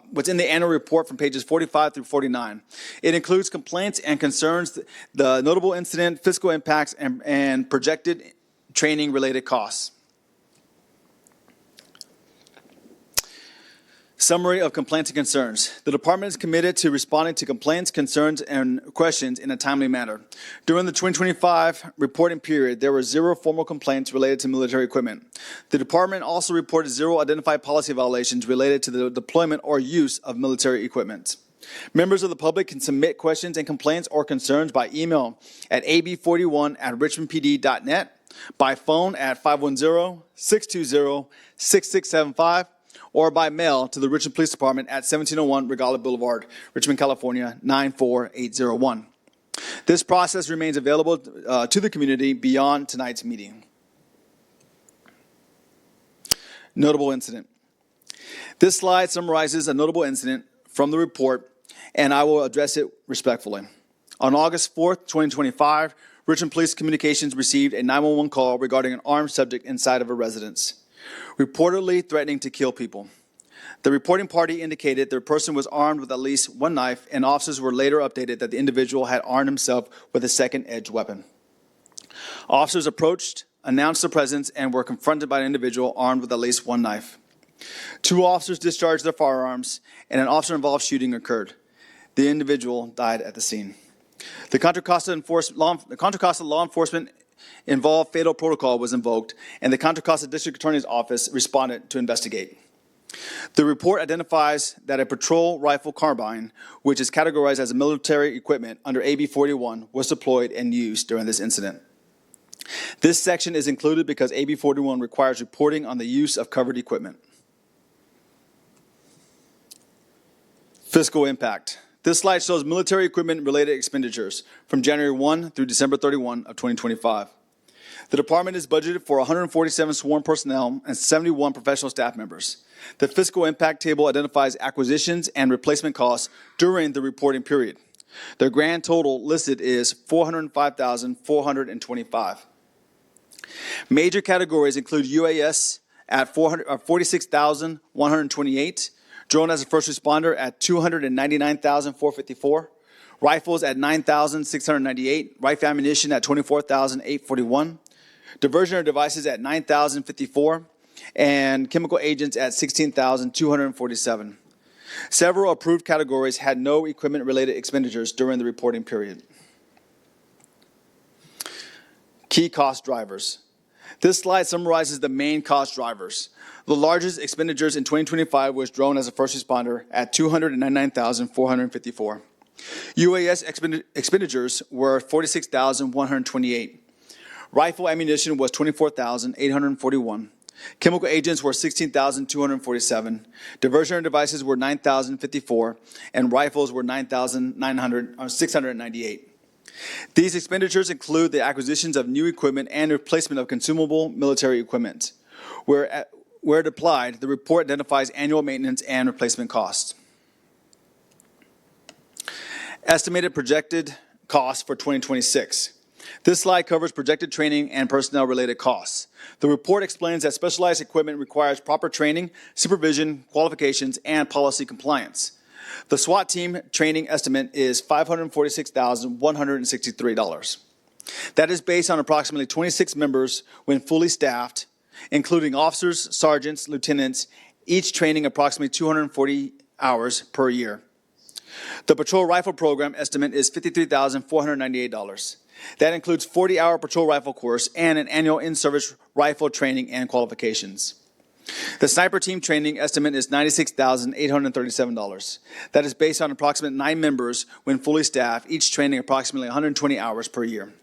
what's in the annual report from pages 45 through 49. It includes complaints and concerns, the notable incident, fiscal impacts, and projected training-related costs. Summary of complaints and concerns. The department is committed to responding to complaints, concerns, and questions in a timely manner. During the 2025 reporting period, there were 0 formal complaints related to military equipment. The department also reported 0 identified policy violations related to the deployment or use of military equipment. Members of the public can submit questions and complaints or concerns by email at ab41@richmondpd.net, by phone at 510-620-6675, or by mail to the Richmond Police Department at 1701 Regalia Boulevard, Richmond, California, 94801. This process remains available to the community beyond tonight's meeting. Notable incident. This slide summarizes a notable incident from the report, and I will address it respectfully. On August 4th, 2025, Richmond Police Communications received a 911 call regarding an armed subject inside of a residence, reportedly threatening to kill people. The reporting party indicated the person was armed with at least 1 knife, and officers were later updated that the individual had armed himself with a second edged weapon. Officers approached, announced their presence, and were confronted by an individual armed with at least 1 knife. 2 officers discharged their firearms, and an officer-involved shooting occurred. The individual died at the scene. The Contra Costa law enforcement involved fatal protocol was invoked, and the Contra Costa District Attorney's Office responded to investigate. The report identifies that a patrol rifle carbine, which is categorized as military equipment under AB 41, was deployed and used during this incident. This section is included because AB 41 requires reporting on the use of covered equipment. Fiscal impact. This slide shows military equipment-related expenditures from January 1 through December 31 of 2025. The department is budgeted for 147 sworn personnel and 71 professional staff members. The fiscal impact table identifies acquisitions and replacement costs during the reporting period. The grand total listed is $405,425. Major categories include UAS at $46,128, drone as a first responder at $299,454, rifles at $9,698, rifle ammunition at $24,841, diversionary devices at $9,054, and chemical agents at 16,247. Several approved categories had no equipment-related expenditures during the reporting period. Key cost drivers. This slide summarizes the main cost drivers. The largest expenditures in 2025 was drone as a first responder at $299,454. UAS expenditures were $46,128. Rifle ammunition was $24,841. Chemical agents were $16,247. Diversionary devices were $9,054, and rifles were $698. These expenditures include the acquisitions of new equipment and replacement of consumable military equipment. Where it applied, the report identifies annual maintenance and replacement costs. Estimated projected costs for 2026. This slide covers projected training and personnel-related costs. The report explains that specialized equipment requires proper training, supervision, qualifications, and policy compliance. The SWAT team training estimate is $546,163. That is based on approximately 26 members when fully staffed, including officers, sergeants, lieutenants, each training approximately 240 hours per year. The patrol rifle program estimate is $53,498. That includes 40-hour patrol rifle course and an annual in-service rifle training and qualifications. The sniper team training estimate is $96,837. That is based on approximately 9 members when fully staffed, each training approximately 120 hours per year.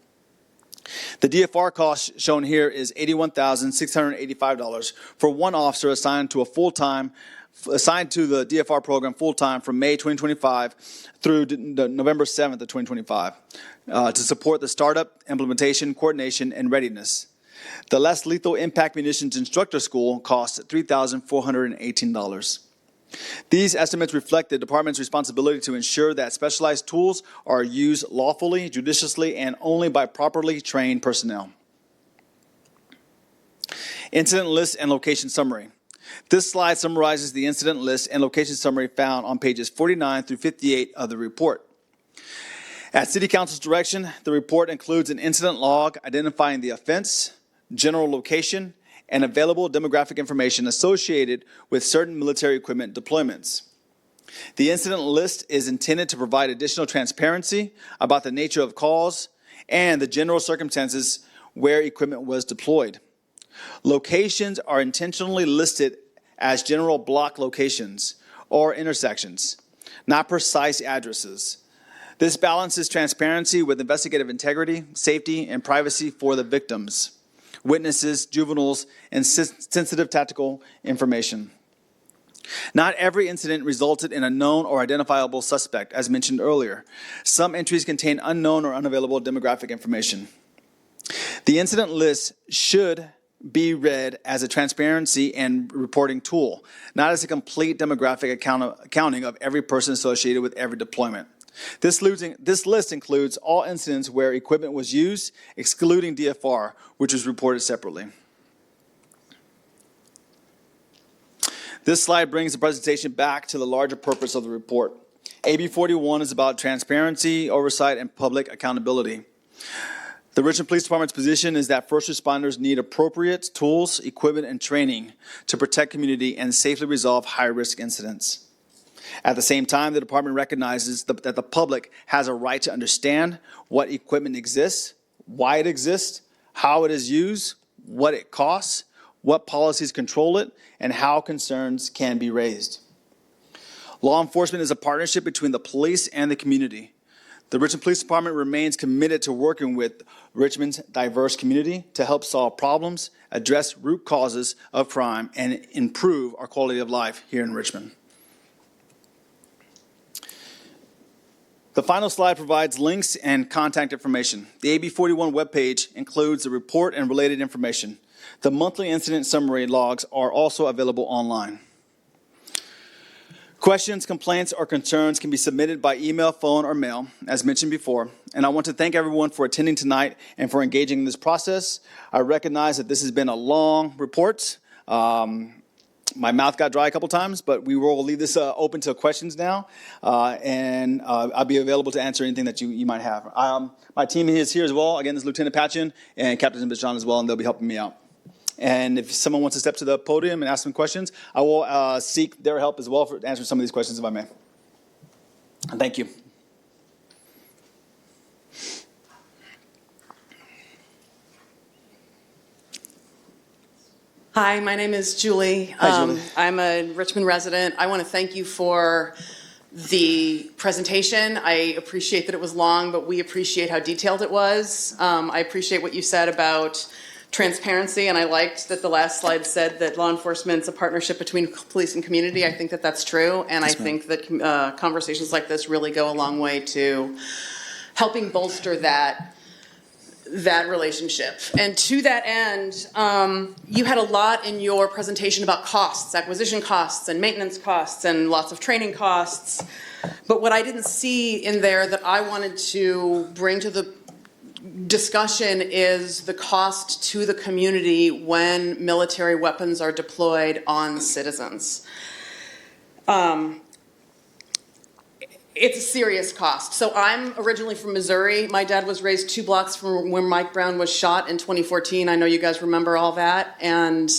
The DFR cost shown here is $81,685 for one officer assigned to the DFR program full-time from May 2025 through November 7th of 2025 to support the startup, implementation, coordination, and readiness. The less lethal impact munitions instructor school costs $3,418. These estimates reflect the department's responsibility to ensure that specialized tools are used lawfully, judiciously, and only by properly trained personnel. Incident list and location summary. This slide summarizes the incident list and location summary found on pages 49 through 58 of the report. At City Council's direction, the report includes an incident log identifying the offense, general location, and available demographic information associated with certain military equipment deployments. The incident list is intended to provide additional transparency about the nature of calls and the general circumstances where equipment was deployed. Locations are intentionally listed as general block locations or intersections, not precise addresses. This balances transparency with investigative integrity, safety, and privacy for the victims, witnesses, juveniles, and sensitive tactical information. Not every incident resulted in a known or identifiable suspect, as mentioned earlier. Some entries contain unknown or unavailable demographic information. The incident list should be read as a transparency and reporting tool, not as a complete demographic accounting of every person associated with every deployment. This list includes all incidents where equipment was used, excluding DFR, which was reported separately. This slide brings the presentation back to the larger purpose of the report. AB481 is about transparency, oversight, and public accountability. The Richmond Police Department's position is that first responders need appropriate tools, equipment, and training to protect community and safely resolve high-risk incidents. At the same time, the department recognizes that the public has a right to understand what equipment exists, why it exists, how it is used, what it costs, what policies control it, and how concerns can be raised. Law enforcement is a partnership between the police and the community. The Richmond Police Department remains committed to working with Richmond's diverse community to help solve problems, address root causes of crime, and improve our quality of life here in Richmond. The final slide provides links and contact information. The AB481 webpage includes the report and related information. The monthly incident summary logs are also available online. Questions, complaints, or concerns can be submitted by email, phone, or mail, as mentioned before. And I want to thank everyone for attending tonight and for engaging in this process. I recognize that this has been a long report. My mouth got dry a couple times, but we will leave this open to questions now, and I'll be available to answer anything that you might have. My team is here as well. Again, this is Lieutenant Patchen and Captain Bichon as well, and they'll be helping me out. And if someone wants to step to the podium and ask some questions, I will seek their help as well for answering some of these questions, if I may. Thank you. Hi, my name is Julie. Hi, Julie. I'm a Richmond resident. I want to thank you for the presentation. I appreciate that it was long, but we appreciate how detailed it was. I appreciate what you said about transparency, and I liked that the last slide said that law enforcement's a partnership between police and community. I think that that's true, and Yes, I think that conversations like this really go a long way to helping bolster that relationship. And to that end, you had a lot in your presentation about costs, acquisition costs and maintenance costs and lots of training costs. But what I didn't see in there that I wanted to bring to the discussion is the cost to the community when military weapons are deployed on citizens. It's a serious cost. So I'm originally from Missouri. My dad was raised 2 blocks from where Mike Brown was shot in 2014. I know you guys remember all that. And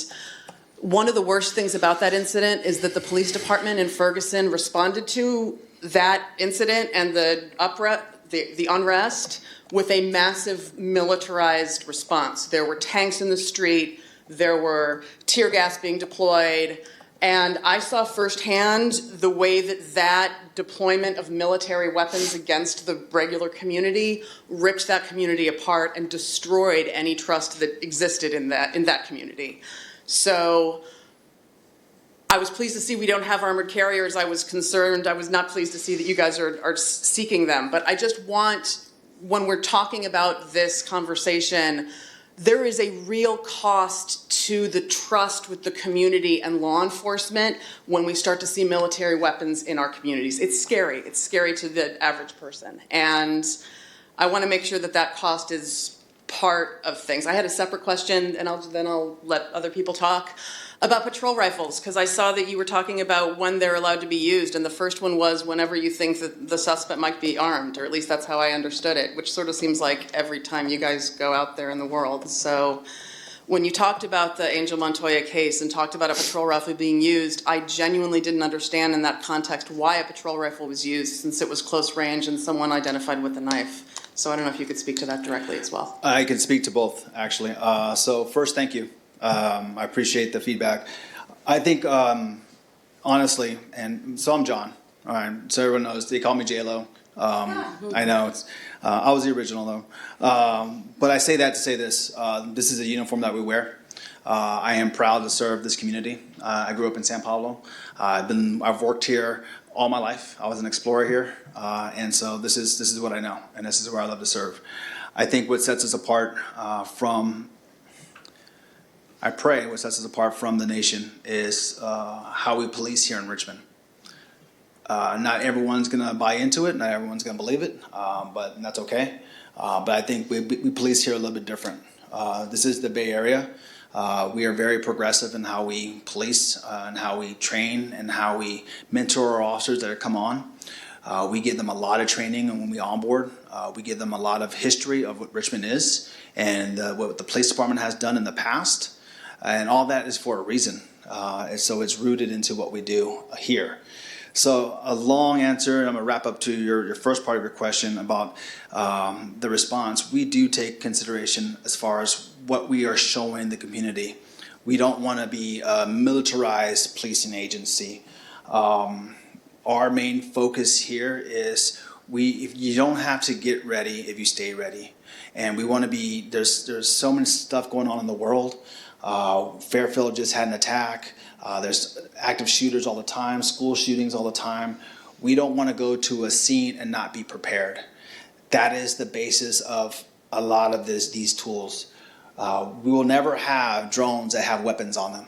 one of the worst things about that incident is that the police department in Ferguson responded to that incident and the unrest with a massive militarized response. There were tanks in the street. There were tear gas being deployed. And I saw firsthand the way that deployment of military weapons against the regular community ripped that community apart and destroyed any trust that existed in that community. So I was pleased to see we don't have armored carriers. I was concerned. I was not pleased to see that you guys are seeking them. But I just want, when we're talking about this conversation, there is a real cost to the trust with the community and law enforcement when we start to see military weapons in our communities. It's scary. It's scary to the average person. And I want to make sure that that cost is part of things. I had a separate question, and then I'll let other people talk, about patrol rifles, because I saw that you were talking about when they're allowed to be used, and the first one was whenever you think that the suspect might be armed, or at least that's how I understood it, which sort of seems like every time you guys go out there in the world. So when you talked about the Angel Montoya case and talked about a patrol rifle being used, I genuinely didn't understand in that context why a patrol rifle was used, since it was close range and someone identified with a knife. So I don't know if you could speak to that directly as well. I can speak to both, actually. So first, thank you. I appreciate the feedback. I think, honestly, and so I'm John. All right, so everyone knows, they call me J-Lo. I know, I was the original, though. But I say that to say this. This is a uniform that we wear. I am proud to serve this community. I grew up in San Paulo. I've worked here all my life. I was an explorer here. And so this is what I know, and this is where I love to serve. I think what sets us apart I pray what sets us apart from the nation is how we police here in Richmond. Not everyone's going to buy into it. Not everyone's going to believe it, but that's okay. But I think we police here a little bit different. This is the Bay Area. We are very progressive in how we police and how we train and how we mentor our officers that come on. We give them a lot of training, and when we onboard, we give them a lot of history of what Richmond is and what the police department has done in the past. And all that is for a reason. And so it's rooted into what we do here. So a long answer, and I'm going to wrap up to your first part of your question about the response. We do take consideration as far as what we are showing the community. We don't want to be a militarized policing agency. Our main focus here is if you don't have to get ready if you stay ready. And we want to be, there's so much stuff going on in the world. Fairfield just had an attack. There's active shooters all the time, school shootings all the time. We don't want to go to a scene and not be prepared. That is the basis of a lot of these tools. We will never have drones that have weapons on them.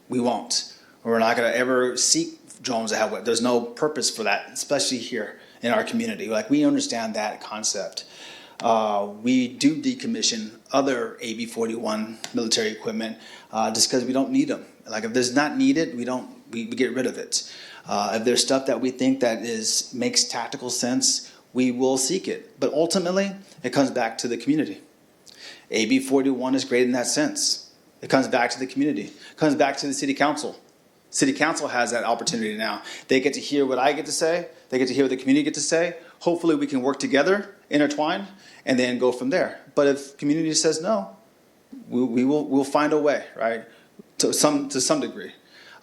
We won't. We're not going to ever seek drones that have weapons. There's no purpose for that, especially here in our community. Like, we understand that concept. We do decommission other AB481 military equipment just because we don't need them. Like, if there's not needed, we get rid of it. If there's stuff that we think that makes tactical sense, we will seek it. But ultimately, it comes back to the community. AB481 is great in that sense. It comes back to the community. It comes back to the city council. City council has that opportunity now. They get to hear what I get to say. They get to hear what the community get to say. Hopefully we can work together, intertwine, and then go from there. But if community says no, we'll find a way, right? To some degree.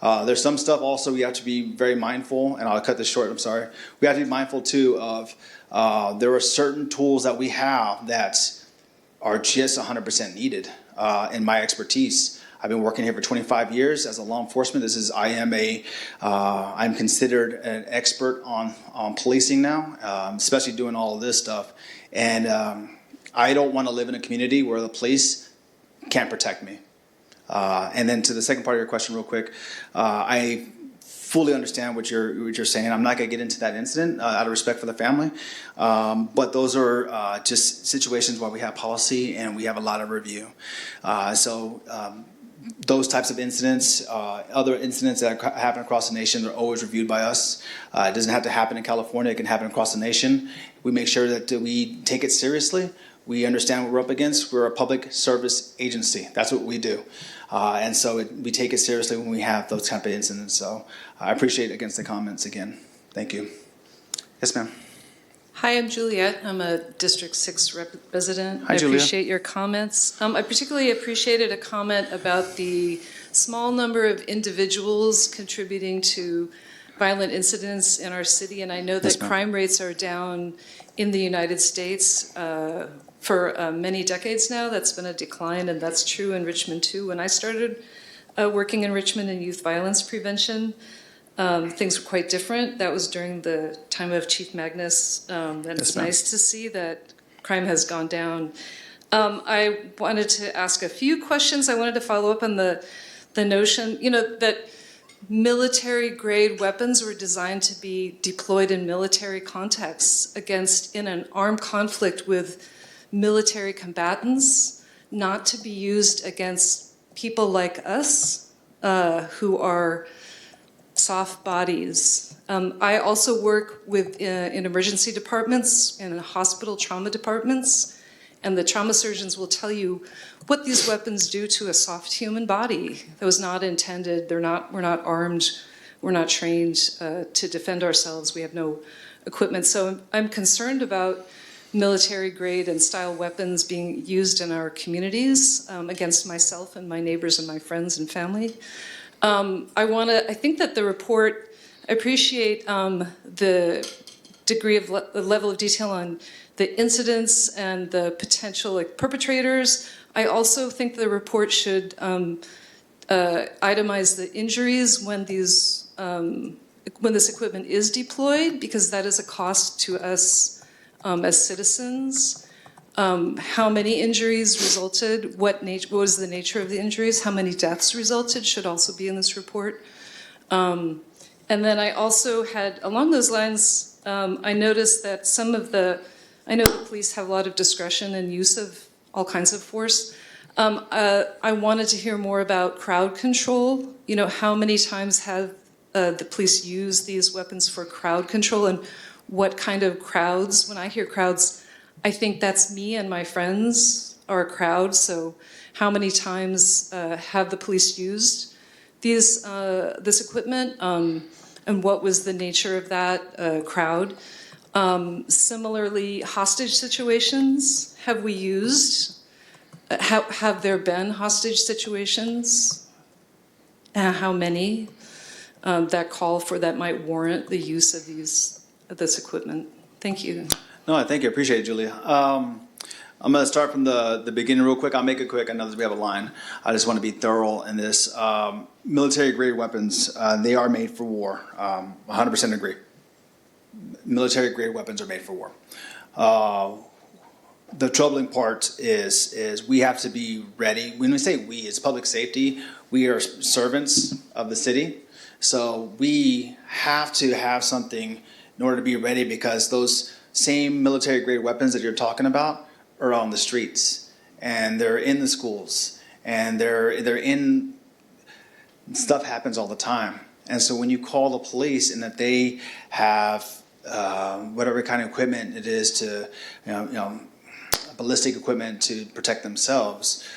There's some stuff also we have to be very mindful, and I'll cut this short, I'm sorry. We have to be mindful too of there are certain tools that we have that are just 100% needed in my expertise. I've been working here for 25 years as a law enforcement. I'm considered an expert on policing now, especially doing all of this stuff. And I don't want to live in a community where the police can't protect me. And then to the second part of your question real quick, I fully understand what you're saying. I'm not going to get into that incident out of respect for the family. But those are just situations where we have policy and we have a lot of review. Those types of incidents, other incidents that happen across the nation are always reviewed by us. It doesn't have to happen in California. It can happen across the nation. We make sure that we take it seriously. We understand what we're up against. We're a public service agency. That's what we do. And so we take it seriously when we have those type of incidents. So I appreciate against the comments again. Thank you. Yes, ma'am. Hi, I'm Juliet. I'm a District 6 resident. Hi, Julia. I appreciate your comments. I particularly appreciated a comment about the small number of individuals contributing to violent incidents in our city. And I know that crime rates are down in the United States for many decades now. That's been a decline, and that's true in Richmond too. When I started working in Richmond in youth violence prevention, things were quite different. That was during the time of Chief Magnus, and it's nice to see that crime has gone down. I wanted to ask a few questions. I wanted to follow up on the notion, that military-grade weapons were designed to be deployed in military contexts in an armed conflict with military combatants, not to be used against people like us who are soft bodies. I also work in emergency departments and in hospital trauma departments, and the trauma surgeons will tell you what these weapons do to a soft human body. That was not intended. We're not armed. We're not trained to defend ourselves. We have no equipment. So I'm concerned about military grade and style weapons being used in our communities against myself and my neighbors and my friends and family. I think that the report, I appreciate the degree of the level of detail on the incidents and the potential perpetrators. I also think the report should itemize the injuries when this equipment is deployed, because that is a cost to us as citizens. How many injuries resulted, what was the nature of the injuries, how many deaths resulted should also be in this report. And then I also had, along those lines, I noticed that I know the police have a lot of discretion and use of all kinds of force. I wanted to hear more about crowd control. How many times have the police used these weapons for crowd control, and what kind of crowds? When I hear crowds, I think that's me and my friends are a crowd. So how many times have the police used this equipment, and what was the nature of that crowd? Similarly, hostage situations, have we used? Have there been hostage situations? How many that might warrant the use of this equipment? Thank you. No, thank you. I appreciate it, Julia. I'm going to start from the beginning real quick. I'll make it quick. I know that we have a line. I just want to be thorough in this. Military-grade weapons, they are made for war. 100% agree. Military-grade weapons are made for war. The troubling part is we have to be ready. When we say we, it's public safety. We are servants of the city. So we have to have something in order to be ready, because those same military-grade weapons that you're talking about are on the streets, and they're in the schools, and they're in, stuff happens all the time. And so when you call the police and that they have whatever kind of equipment it is to, ballistic equipment to protect themselves,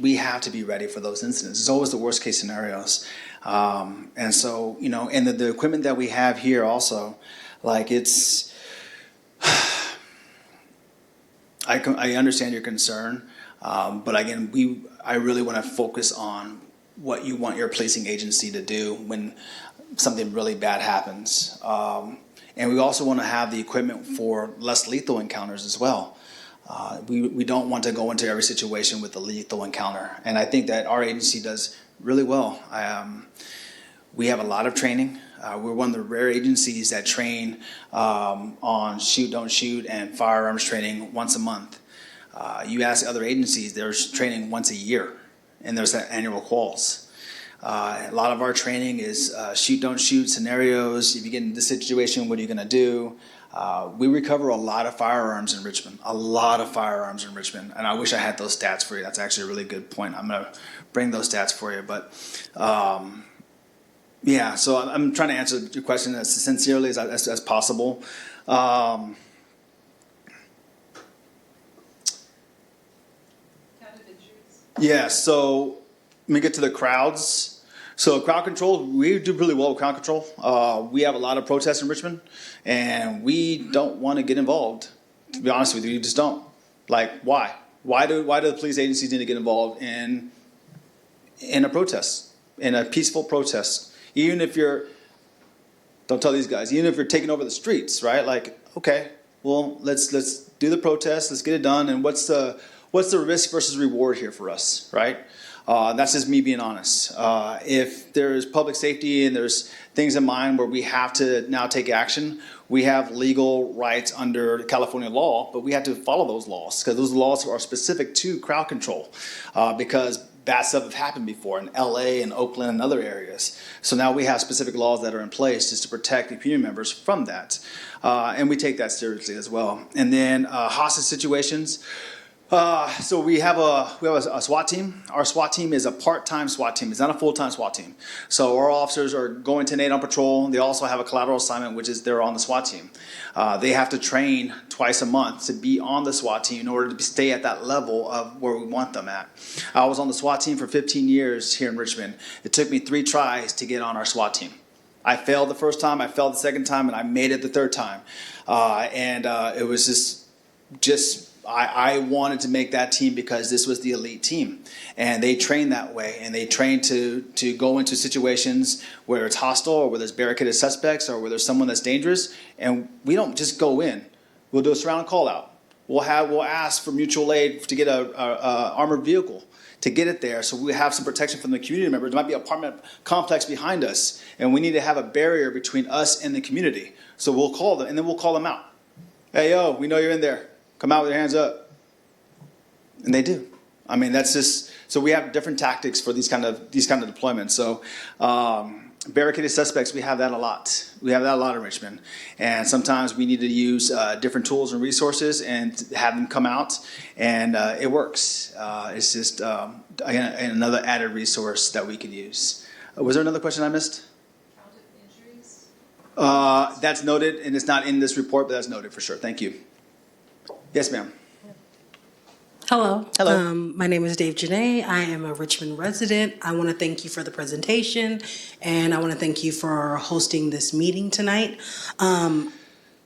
we have to be ready for those incidents. It's always the worst case scenarios. And so, and the equipment that we have here also, like I understand your concern, but again, I really want to focus on what you want your policing agency to do when something really bad happens. And we also want to have the equipment for less lethal encounters as well. We don't want to go into every situation with a lethal encounter. And I think that our agency does really well. We have a lot of training. We're one of the rare agencies that train on shoot, don't shoot, and firearms training once a month. You ask other agencies, there's training once a year, and there's annual quals. A lot of our training is shoot, don't shoot scenarios. If you get in this situation, what are you going to do? We recover a lot of firearms in Richmond, and I wish I had those stats for you. That's actually a really good point. I'm going to bring those stats for you. But yeah, so I'm trying to answer your question as sincerely as possible. Yeah, so let me get to the crowds. So crowd control, we do really well with crowd control. We have a lot of protests in Richmond, and we don't want to get involved. To be honest with you, we just don't. Like, why? Why do the police agencies need to get involved in a protest, in a peaceful protest? Even if you're, don't tell these guys, even if you're taking over the streets, right? Like, okay, well, let's do the protest, let's get it done, and what's the risk versus reward here for us, right? That's just me being honest. If there's public safety and there's things in mind where we have to now take action, we have legal rights under California law, but we have to follow those laws because those laws are specific to crowd control because bad stuff have happened before in LA and Oakland and other areas. So now we have specific laws that are in place just to protect the community members from that. And we take that seriously as well. And then hostage situations. So we have a SWAT team. Our SWAT team is a part-time SWAT team. It's not a full-time SWAT team. So our officers are going 10-8 on patrol. They also have a collateral assignment, which is they're on the SWAT team. They have to train twice a month to be on the SWAT team in order to stay at that level of where we want them at. I was on the SWAT team for 15 years here in Richmond. It took me 3 tries to get on our SWAT team. I failed the first time, I failed the second time, and I made it the third time. It was just I wanted to make that team because this was the elite team, and they train that way, and they train to go into situations where it's hostile or where there's barricaded suspects or where there's someone that's dangerous, and we don't just go in. We'll do a surround call out. We'll ask for mutual aid to get a armored vehicle to get it there, so we have some protection from the community members. There might be an apartment complex behind us, and we need to have a barrier between us and the community. So we'll call them, and then we'll call them out. Hey, yo, we know you're in there. Come out with your hands up. And they do. I mean, that's just, so we have different tactics for these kind of deployments. So barricaded suspects, we have that a lot. We have that a lot in Richmond. And sometimes we need to use different tools and resources and have them come out, and it works. It's just again, another added resource that we could use. Was there another question I missed? Injuries? That's noted, and it's not in this report, but that's noted for sure. Thank you. Yes, ma'am. Hello. Hello. My name is Dave Janae. I am a Richmond resident. I want to thank you for the presentation, and I want to thank you for hosting this meeting tonight. I'm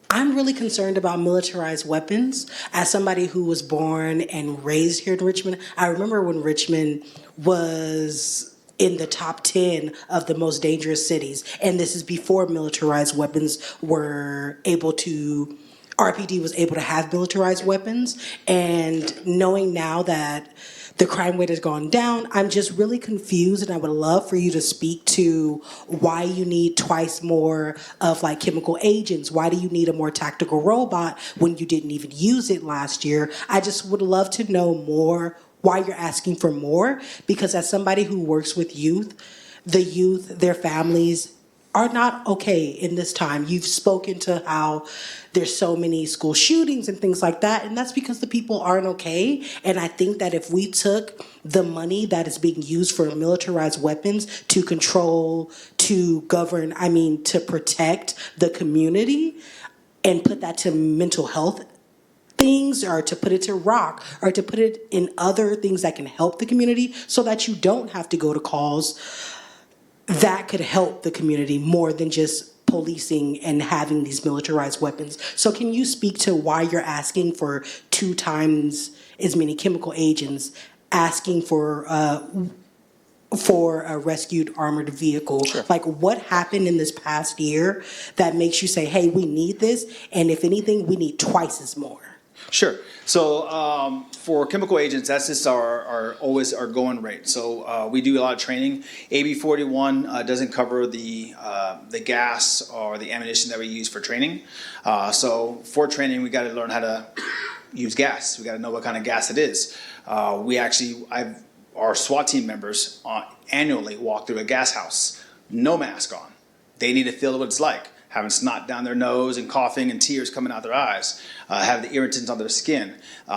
really concerned about militarized weapons. As somebody who was born and raised here in Richmond, I remember when Richmond was in the top 10 of the most dangerous cities, and this is before militarized weapons were able to RPD was able to have militarized weapons, and knowing now that the crime rate has gone down, I'm just really confused, and I would love for you to speak to why you need twice more of like chemical agents. Why do you need a more tactical robot when you didn't even use it last year? I just would love to know more why you're asking for more, because as somebody who works with youth, their families are not okay in this time. You've spoken to how there's so many school shootings and things like that, and that's because the people aren't okay. And I think that if we took the money that is being used for militarized weapons to control, to govern, to protect the community and put that to mental health things, or to put it to rock, or to put it in other things that can help the community so that you don't have to go to calls that could help the community more than just policing and having these militarized weapons. So can you speak to why you're asking for 2 times as many chemical agents, asking for a rescued armored vehicle? Sure. Like, what happened in this past year that makes you say, hey, we need this, and if anything, we need twice as more? Sure. So for chemical agents, that's just always our going rate. So we do a lot of training. AB481 doesn't cover the gas or the ammunition that we use for training. So for training, we got to learn how to use gas. We got to know what kind of gas it is. Our SWAT team members annually walk through a gas house, no mask on. They need to feel what it's like, having snot down their nose and coughing and tears coming out their eyes, have the irritants on their skin.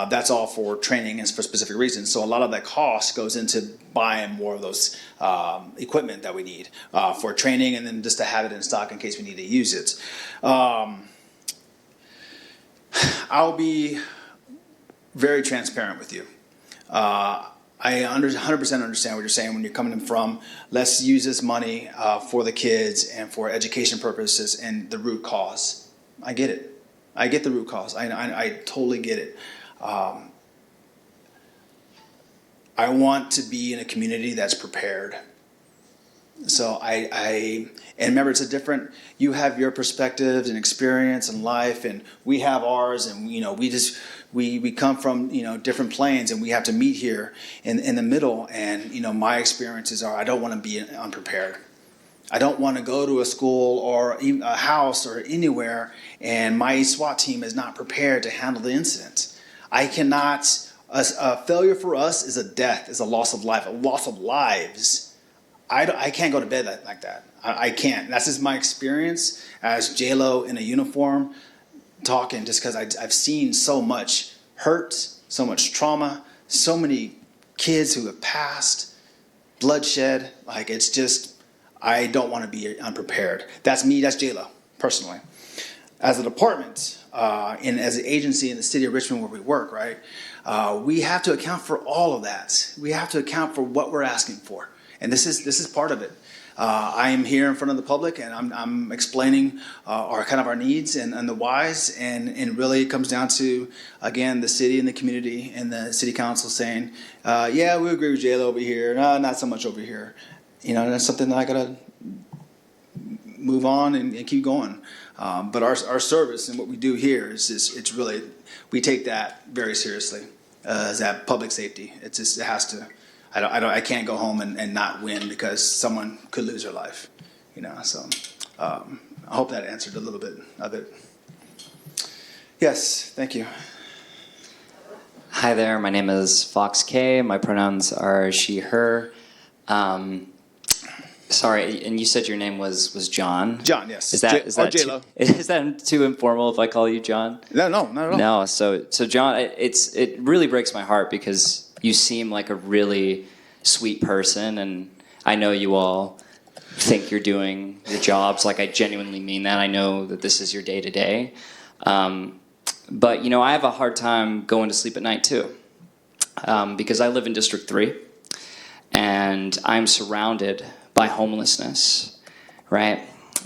That's all for training and for specific reasons. So a lot of that cost goes into buying more of those equipment that we need for training, and then just to have it in stock in case we need to use it. I'll be very transparent with you. I 100% understand what you're saying when you're coming in from, let's use this money for the kids and for education purposes and the root cause. I get it. I get the root cause. I totally get it. I want to be in a community that's prepared. So and remember, it's a different, you have your perspectives and experience in life, and we have ours, and we come from different planes, and we have to meet here in the middle. And my experiences are, I don't want to be unprepared. I don't want to go to a school or a house or anywhere and my SWAT team is not prepared to handle the incident. I cannot. A failure for us is a death, is a loss of life, a loss of lives. I can't go to bed like that. I can't. That's just my experience as J-Lo in a uniform talking, just because I've seen so much hurt, so much trauma, so many kids who have passed, bloodshed. Like, it's just, I don't want to be unprepared. That's me, that's J-Lo, personally. As a department, and as an agency in the city of Richmond where we work, right, we have to account for all of that. We have to account for what we're asking for. And this is part of it. I am here in front of the public, and I'm explaining our needs and the whys, and really it comes down to, again, the city and the community and the city council saying, yeah, we agree with J-Lo over here, no, not so much over here. That's something that I gotta move on and keep going. But our service and what we do here it's really, we take that very seriously as that public safety. It has to. I can't go home and not win because someone could lose their life, So I hope that answered a little bit of it. Yes, thank you. Hi there, my name is Fox K. My pronouns are she, her. Sorry, and you said your name was John? John, yes. Is that J-Lo. Is that too informal if I call you John? No, not at all. No, so John, it really breaks my heart because you seem like a really sweet person, and I know you all think you're doing your jobs. Like, I genuinely mean that. I know that this is your day-to-day. But, I have a hard time going to sleep at night, too, because I live in District 3, and I'm surrounded by homelessness, right?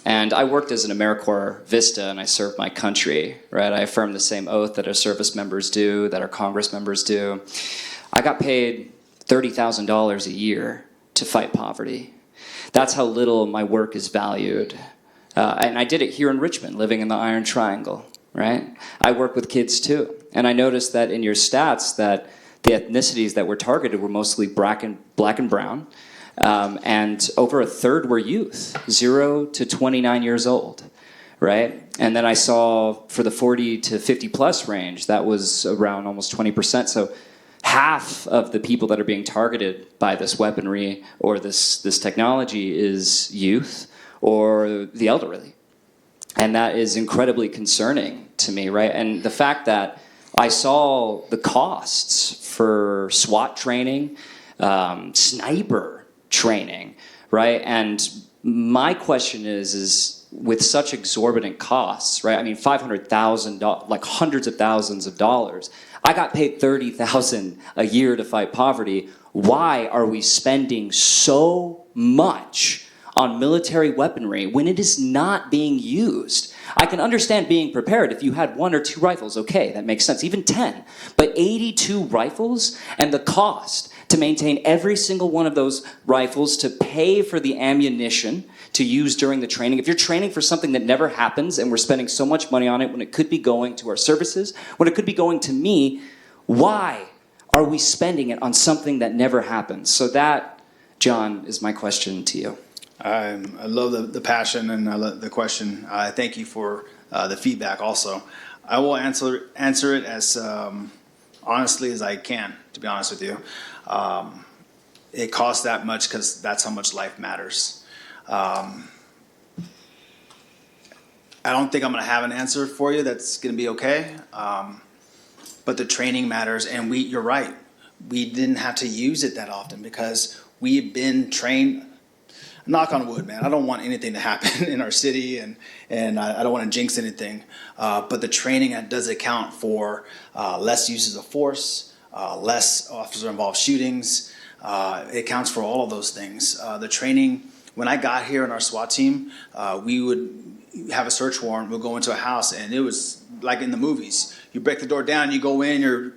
And I worked as an AmeriCorps Vista, and I served my country, right? I affirmed the same oath that our service members do, that our Congress members do. I got paid $30,000 a year to fight poverty. That's how little my work is valued. And I did it here in Richmond, living in the Iron Triangle, right? I work with kids too. And I noticed that in your stats that the ethnicities that were targeted were mostly black and brown. And over a third were youth, 0 to 29 years old, right? And then I saw for the 40 to 50 plus range, that was around almost 20%. So half of the people that are being targeted by this weaponry or this technology is youth or the elderly. And that is incredibly concerning to me, right? And the fact that I saw the costs for SWAT training, sniper training, right? And my question is with such exorbitant costs, right? I mean, $500,000, like hundreds of thousands of dollars. I got paid $30,000 a year to fight poverty. Why are we spending so much on military weaponry when it is not being used? I can understand being prepared. If you had 1 or 2 rifles, okay, that makes sense, even 10. But 82 rifles, and the cost to maintain every single one of those rifles, to pay for the ammunition to use during the training. If you're training for something that never happens and we're spending so much money on it when it could be going to our services, when it could be going to me, why are we spending it on something that never happens? So that, John, is my question to you. I love the passion and I love the question. I thank you for the feedback also. I will answer it as honestly as I can, to be honest with you. It costs that much because that's how much life matters. I don't think I'm going to have an answer for you that's going to be okay. But the training matters, and you're right. We didn't have to use it that often because we've been trained. Knock on wood, man. I don't want anything to happen in our city, and I don't want to jinx anything. But the training does account for less uses of force, less officer-involved shootings. It accounts for all of those things. The training, when I got here in our SWAT team, we would have a search warrant. We'll go into a house, and it was like in the movies. You break the door down, you go in, you're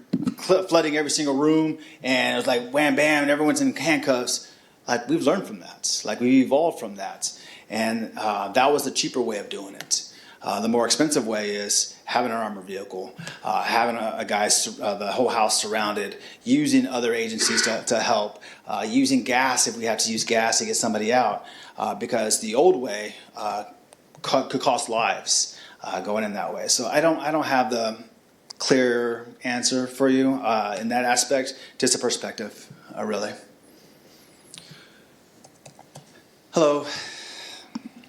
flooding every single room, and it was like wham, bam, and everyone's in handcuffs. Like, we've learned from that. Like, we've evolved from that. And that was the cheaper way of doing it. The more expensive way is having an armored vehicle, having a guy, the whole house surrounded, using other agencies to help, using gas if we have to use gas to get somebody out. Because the old way could cost lives going in that way. So I don't have the clear answer for you in that aspect, just a perspective, really. Hello.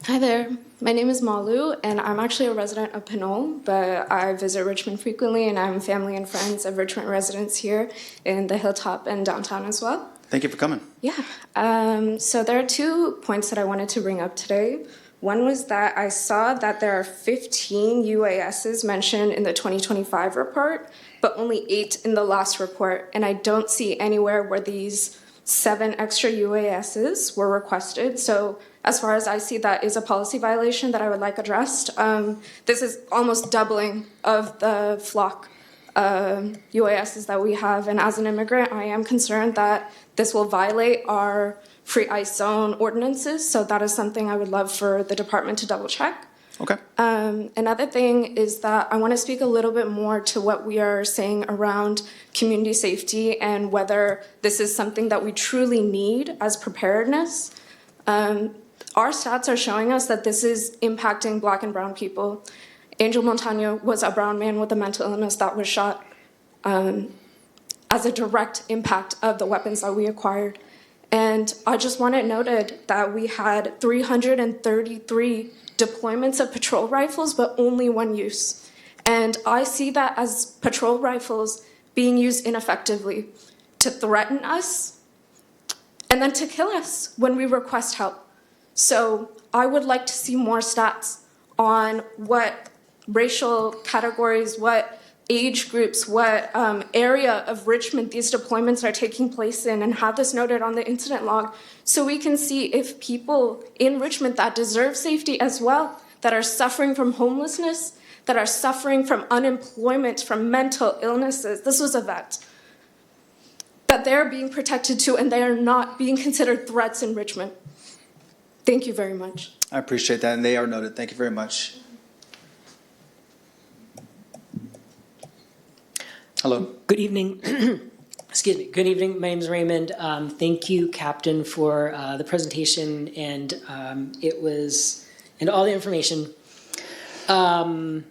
Hi there. My name is Malu, and I'm actually a resident of Pinole, but I visit Richmond frequently, and I'm family and friends of Richmond residents here in the Hilltop and downtown as well. Thank you for coming. Yeah. So there are 2 points that I wanted to bring up today. One was that I saw that there are 15 UASs mentioned in the 2025 report, but only 8 in the last report, and I don't see anywhere where these 7 extra UASs were requested. So as far as I see, that is a policy violation that I would like addressed. This is almost doubling of the flock UASs that we have. And as an immigrant, I am concerned that this will violate our free ICE zone ordinances. So that is something I would love for the department to double check. Okay. Another thing is that I want to speak a little bit more to what we are saying around community safety and whether this is something that we truly need as preparedness. Our stats are showing us that this is impacting Black and brown people. Angel Montano was a brown man with a mental illness that was shot as a direct impact of the weapons that we acquired. And I just want it noted that we had 333 deployments of patrol rifles, but only 1 use. And I see that as patrol rifles being used ineffectively to threaten us and then to kill us when we request help. So I would like to see more stats on what racial categories, what age groups, what area of Richmond these deployments are taking place in, and have this noted on the incident log so we can see if people in Richmond that deserve safety as well, that are suffering from homelessness, that are suffering from unemployment, from mental illnesses. This was a vet. That they're being protected too, and they are not being considered threats in Richmond. Thank you very much. I appreciate that, and they are noted. Thank you very much. Hello. Good evening. Excuse me. Good evening. My name is Raymond. Thank you, Captain, for the presentation and and all the information. I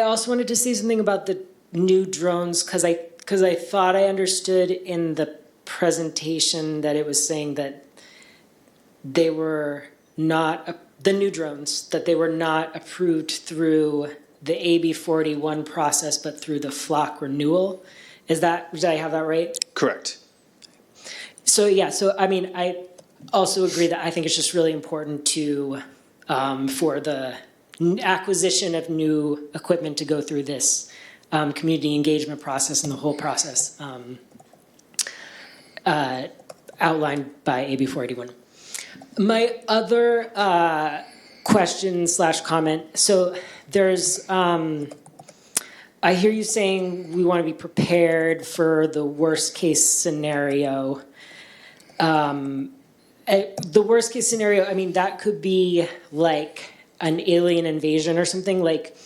also wanted to say something about the new drones because I thought I understood in the presentation that it was saying that they were not the new drones, that they were not approved through the AB481 process, but through the flock renewal. Did I have that right? Correct. So I mean, I also agree that I think it's just really important to for the acquisition of new equipment to go through this community engagement process and the whole process outlined by AB481. My other question / comment, so there's, I hear you saying we want to be prepared for the worst case scenario. The worst case scenario, I mean, that could be like an alien invasion or something. Like,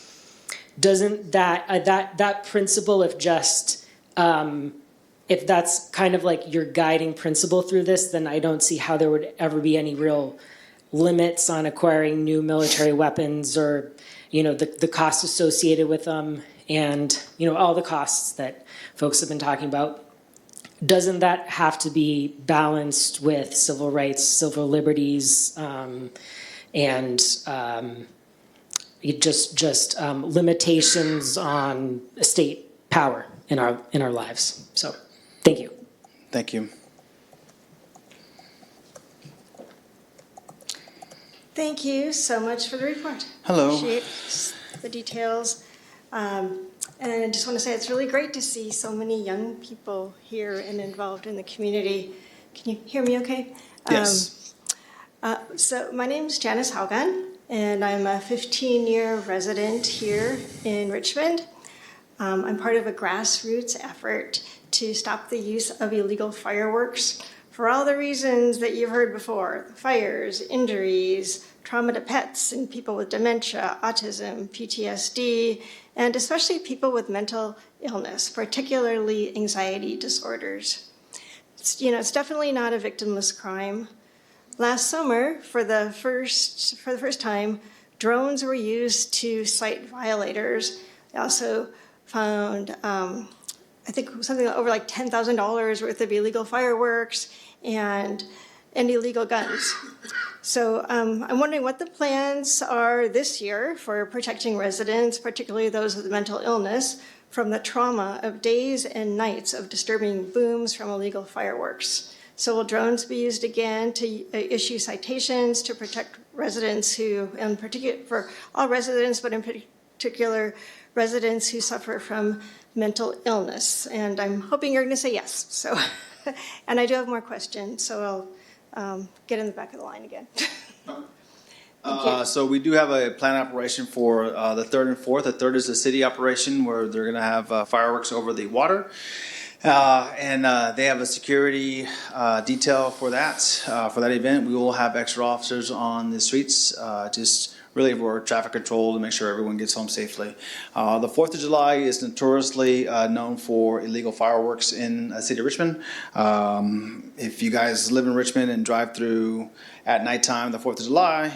doesn't that principle of just, if that's kind of like your guiding principle through this, then I don't see how there would ever be any real limits on acquiring new military weapons or, the costs associated with them and, all the costs that folks have been talking about. Doesn't that have to be balanced with civil rights, civil liberties, and limitations on state power in our lives? So, thank you. Thank you. Thank you so much for the report. Hello. Appreciate the details. And I just want to say it's really great to see so many young people here and involved in the community. Can you hear me okay? Yes. So my name is Janice Haugan, and I'm a 15-year resident here in Richmond. I'm part of a grassroots effort to stop the use of illegal fireworks for all the reasons that you've heard before: fires, injuries, trauma to pets and people with dementia, autism, PTSD, and especially people with mental illness, particularly anxiety disorders. It's definitely not a victimless crime. Last summer, for the first time, drones were used to cite violators. They also found, I think, something over like $10,000 worth of illegal fireworks and illegal guns. So I'm wondering what the plans are this year for protecting residents, particularly those with mental illness, from the trauma of days and nights of disturbing booms from illegal fireworks. So will drones be used again to issue citations to protect residents who, in particular, for all residents, but in particular residents who suffer from mental illness? And I'm hoping you're going to say yes. So, and I do have more questions, so I'll get in the back of the line again. So we do have a planned operation for the 3rd and 4th. The 3rd is a city operation where they're going to have fireworks over the water. And they have a security detail for that event. We will have extra officers on the streets, just really for traffic control to make sure everyone gets home safely. The 4th of July is notoriously known for illegal fireworks in the city of Richmond. If you guys live in Richmond and drive through at nighttime, the 4th of July,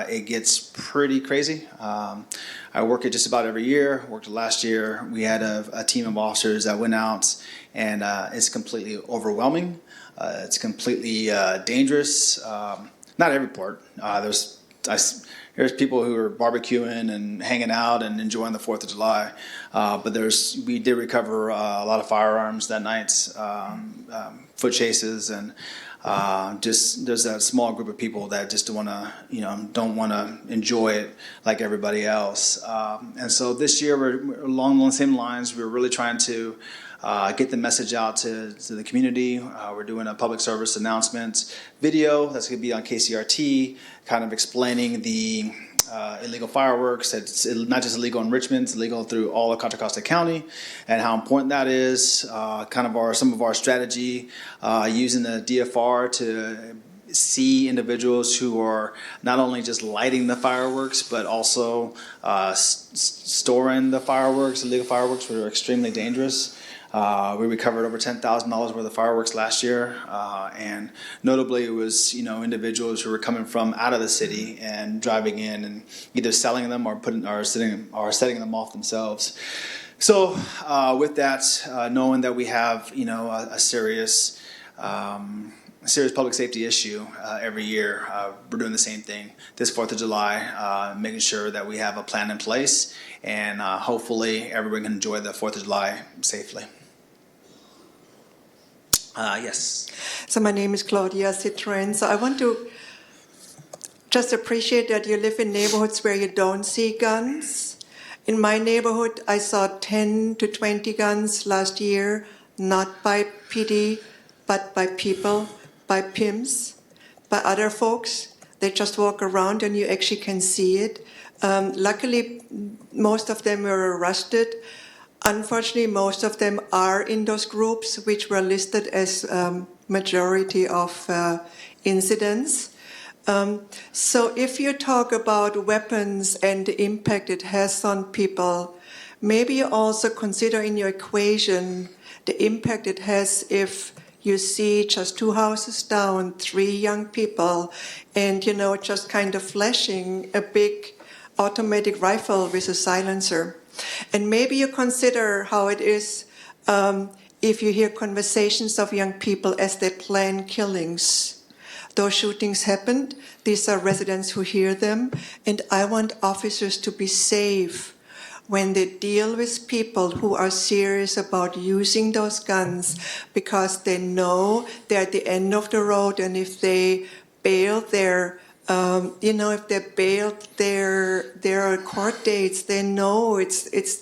it gets pretty crazy. I work it just about every year. Worked it last year. We had a team of officers that went out, and it's completely overwhelming. It's completely dangerous. Not every part. There's people who are barbecuing and hanging out and enjoying the 4th of July. But we did recover a lot of firearms that night, foot chases, and just there's that small group of people that just don't want to enjoy it like everybody else. And so this year, we're along the same lines. We're really trying to get the message out to the community. We're doing a public service announcement video that's going to be on KCRT, kind of explaining the illegal fireworks. It's not just illegal in Richmond, it's illegal through all of Contra Costa County, and how important that is. Some of our strategy using the DFR to see individuals who are not only just lighting the fireworks, but also storing the fireworks, illegal fireworks, which are extremely dangerous. We recovered over $10,000 worth of fireworks last year, and notably it was individuals who were coming from out of the city and driving in and either selling them or setting them off themselves. So with that, knowing that we have a serious public safety issue every year, we're doing the same thing this 4th of July, making sure that we have a plan in place, and hopefully everyone can enjoy the 4th of July safely. Yes. So my name is Claudia Citron. So I want to just appreciate that you live in neighborhoods where you don't see guns. In my neighborhood, I saw 10 to 20 guns last year, not by PD, but by people, by pimps, by other folks. They just walk around and you actually can see it. Luckily, most of them were arrested. Unfortunately, most of them are in those groups which were listed as majority of incidents. So if you talk about weapons and the impact it has on people, maybe you also consider in your equation the impact it has if you see just 2 houses down, 3 young people, and, just kind of flashing a big automatic rifle with a silencer. And maybe you consider how it is if you hear conversations of young people as they plan killings. Those shootings happened. These are residents who hear them. And I want officers to be safe when they deal with people who are serious about using those guns, because they know they're at the end of the road, and if they bail if they bailed their court dates, they know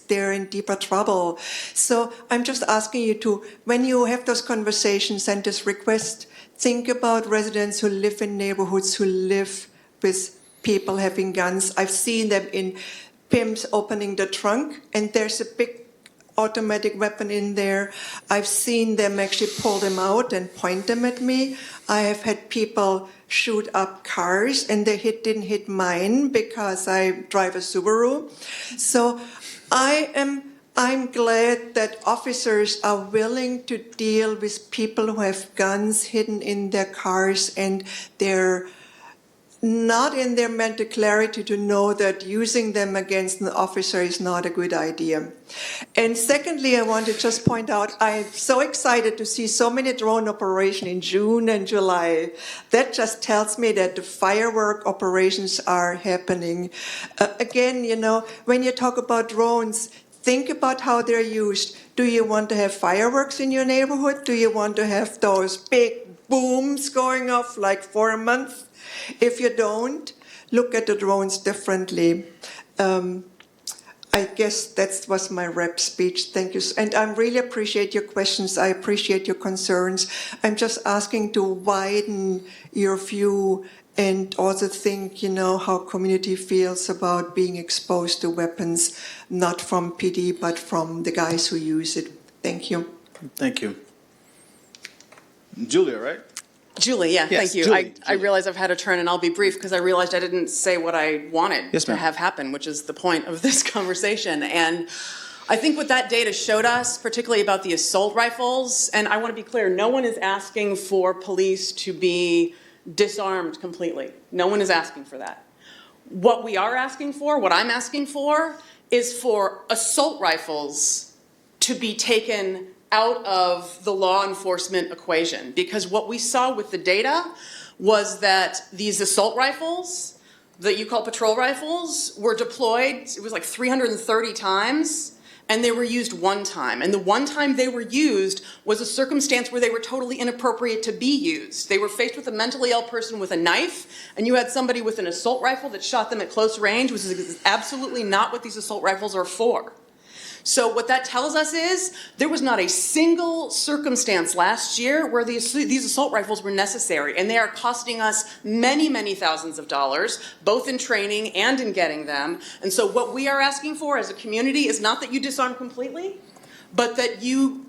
they're in deeper trouble. So I'm just asking you to, when you have those conversations and this request, think about residents who live in neighborhoods who live with people having guns. I've seen them in pimps opening the trunk, and there's a big automatic weapon in there. I've seen them actually pull them out and point them at me. I have had people shoot up cars, and they didn't hit mine because I drive a Subaru. So I'm glad that officers are willing to deal with people who have guns hidden in their cars, and they're not in their mental clarity to know that using them against an officer is not a good idea. And secondly, I want to just point out, I'm so excited to see so many drone operations in June and July. That just tells me that the firework operations are happening. Again, when you talk about drones, think about how they're used. Do you want to have fireworks in your neighborhood? Do you want to have those big booms going off like for a month? If you don't, look at the drones differently. I guess that was my rep speech. Thank you. And I really appreciate your questions. I appreciate your concerns. I'm just asking to widen your view and also think, how community feels about being exposed to weapons, not from PD, but from the guys who use it. Thank you. Thank you. Julia, right? Julie, yeah, Yes, thank you. Julie. I realize I've had a turn, and I'll be brief because I realized I didn't say what I wanted Yes, to ma'am. have happen, which is the point of this conversation. And I think what that data showed us, particularly about the assault rifles, and I want to be clear, no one is asking for police to be disarmed completely. No one is asking for that. What we are asking for, what I'm asking for, is for assault rifles to be taken out of the law enforcement equation. Because what we saw with the data was that these assault rifles that you call patrol rifles were deployed, it was like 330 times, and they were used one time. And the one time they were used was a circumstance where they were totally inappropriate to be used. They were faced with a mentally ill person with a knife, and you had somebody with an assault rifle that shot them at close range, which is absolutely not what these assault rifles are for. So what that tells us is there was not a single circumstance last year where these assault rifles were necessary, and they are costing us many, many thousands of dollars, both in training and in getting them. And so what we are asking for as a community is not that you disarm completely, but that you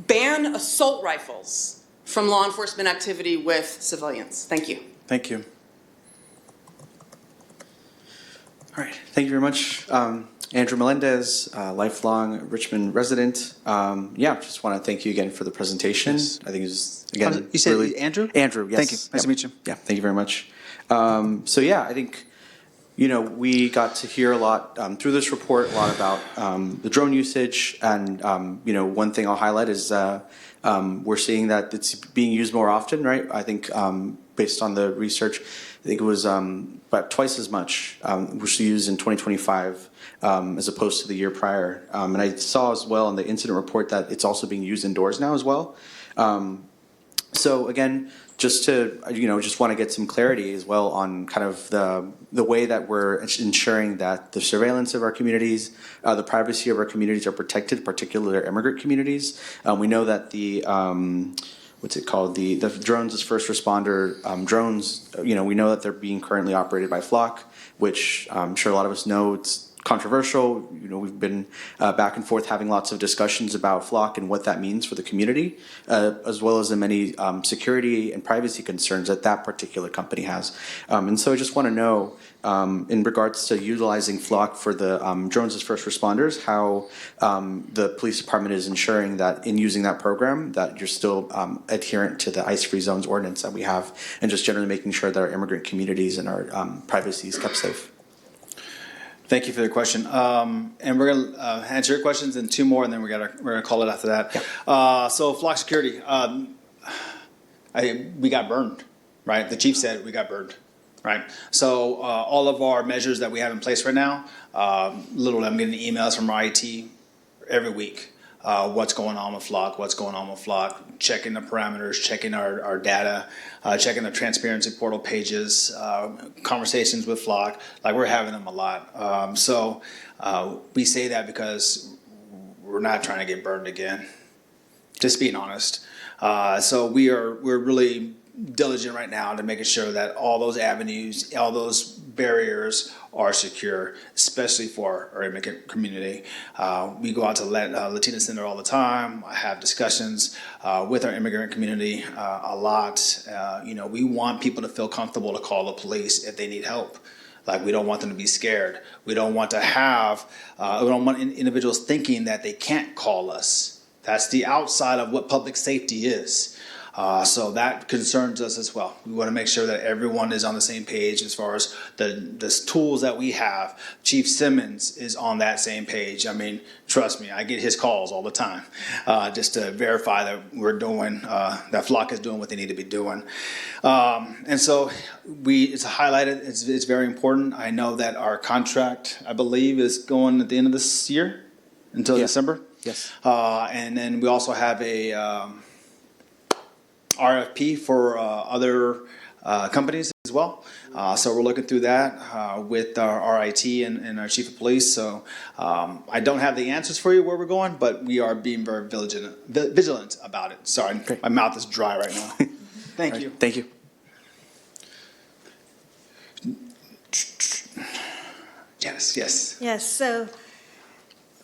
ban assault rifles from law enforcement activity with civilians. Thank you. Thank you. All right, thank you very much. Andrew Melendez, lifelong Richmond resident. Just want to thank you again for the presentation. Yes. I think it was, again, You said really, Andrew? Andrew, yes. Thank you. Nice to meet you. Yeah, thank you very much. I think, we got to hear a lot through this report, a lot about the drone usage. And, one thing I'll highlight is we're seeing that it's being used more often, right? I think based on the research, I think it was about twice as much was used in 2025 as opposed to the year prior. And I saw as well in the incident report that it's also being used indoors now as well. So again, just want to get some clarity as well on kind of the way that we're ensuring that the surveillance of our communities, the privacy of our communities are protected, particularly our immigrant communities. We know that the what's it called? The drones as first responder drones. We know that they're being currently operated by Flock, which I'm sure a lot of us know it's controversial. We've been back and forth having lots of discussions about Flock and what that means for the community, as well as the many security and privacy concerns that particular company has. And so I just want to know, in regards to utilizing Flock for the drones as first responders, how the police department is ensuring that in using that program that you're still adherent to the ICE-free zones ordinance that we have, and just generally making sure that our immigrant communities and our privacy is kept safe. Thank you for the question. And we're going to answer your questions and two more, and then we're going to call it after that. Yeah. So Flock Security, we got burned, right? The chief said we got burned, right? So all of our measures that we have in place right now, literally I'm getting emails from our IT every week. What's going on with Flock, checking the parameters, checking our data, checking the transparency portal pages, conversations with Flock, like we're having them a lot. So we say that because we're not trying to get burned again, just being honest. So we're really diligent right now to making sure that all those avenues, all those barriers are secure, especially for our immigrant community. We go out to Latina Center all the time. I have discussions with our immigrant community a lot. We want people to feel comfortable to call the police if they need help. Like, we don't want them to be scared. We don't want to have, we don't want individuals thinking that they can't call us. That's the outside of what public safety is. So that concerns us as well. We want to make sure that everyone is on the same page as far as the tools that we have. Chief Simmons is on that same page. I mean, trust me, I get his calls all the time just to verify that we're doing, that Flock is doing what they need to be doing. And so it's highlighted, it's very important. I know that our contract, I believe, is going at the end of this year until December. Yes. And then we also have a RFP for other companies as well. So we're looking through that with our IT and our chief of police. So I don't have the answers for you where we're going, but we are being very vigilant about it. Sorry, my mouth is dry right now. Thank you. Thank you. Yes. Yes, so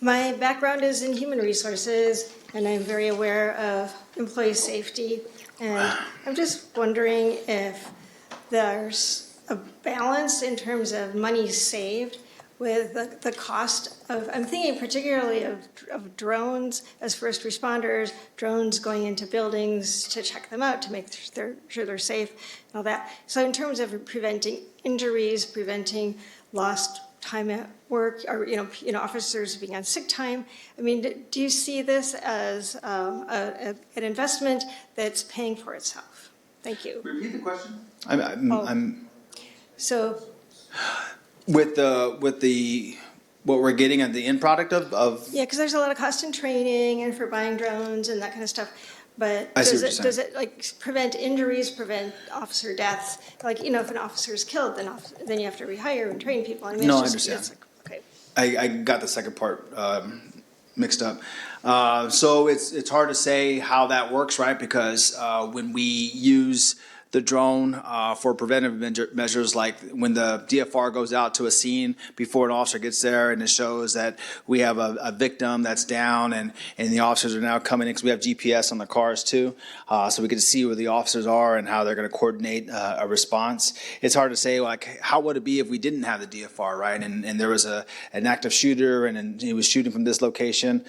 my background is in human resources, and I'm very aware of employee safety. And I'm just wondering if there's a balance in terms of money saved with the cost of, I'm thinking particularly of drones as first responders, drones going into buildings to check them out, to make sure they're safe and all that. So in terms of preventing injuries, preventing lost time at work, or officers being on sick time. I mean, do you see this as an investment that's paying for itself? Thank you. Repeat the question. So with the what we're getting at the end product of yeah, because there's a lot of cost in training and for buying drones and that kind of stuff. But does it like prevent injuries, prevent officer deaths? Like, if an officer is killed, then you have to rehire and train people. I mean, no, I understand. Okay. I got the second part mixed up. So it's hard to say how that works, right? Because when we use the drone for preventive measures, like when the DFR goes out to a scene before an officer gets there, and it shows that we have a victim that's down, and the officers are now coming in, because we have GPS on the cars too, so we can see where the officers are and how they're going to coordinate a response. It's hard to say, like, how would it be if we didn't have the DFR, right? And there was an active shooter, and he was shooting from this location.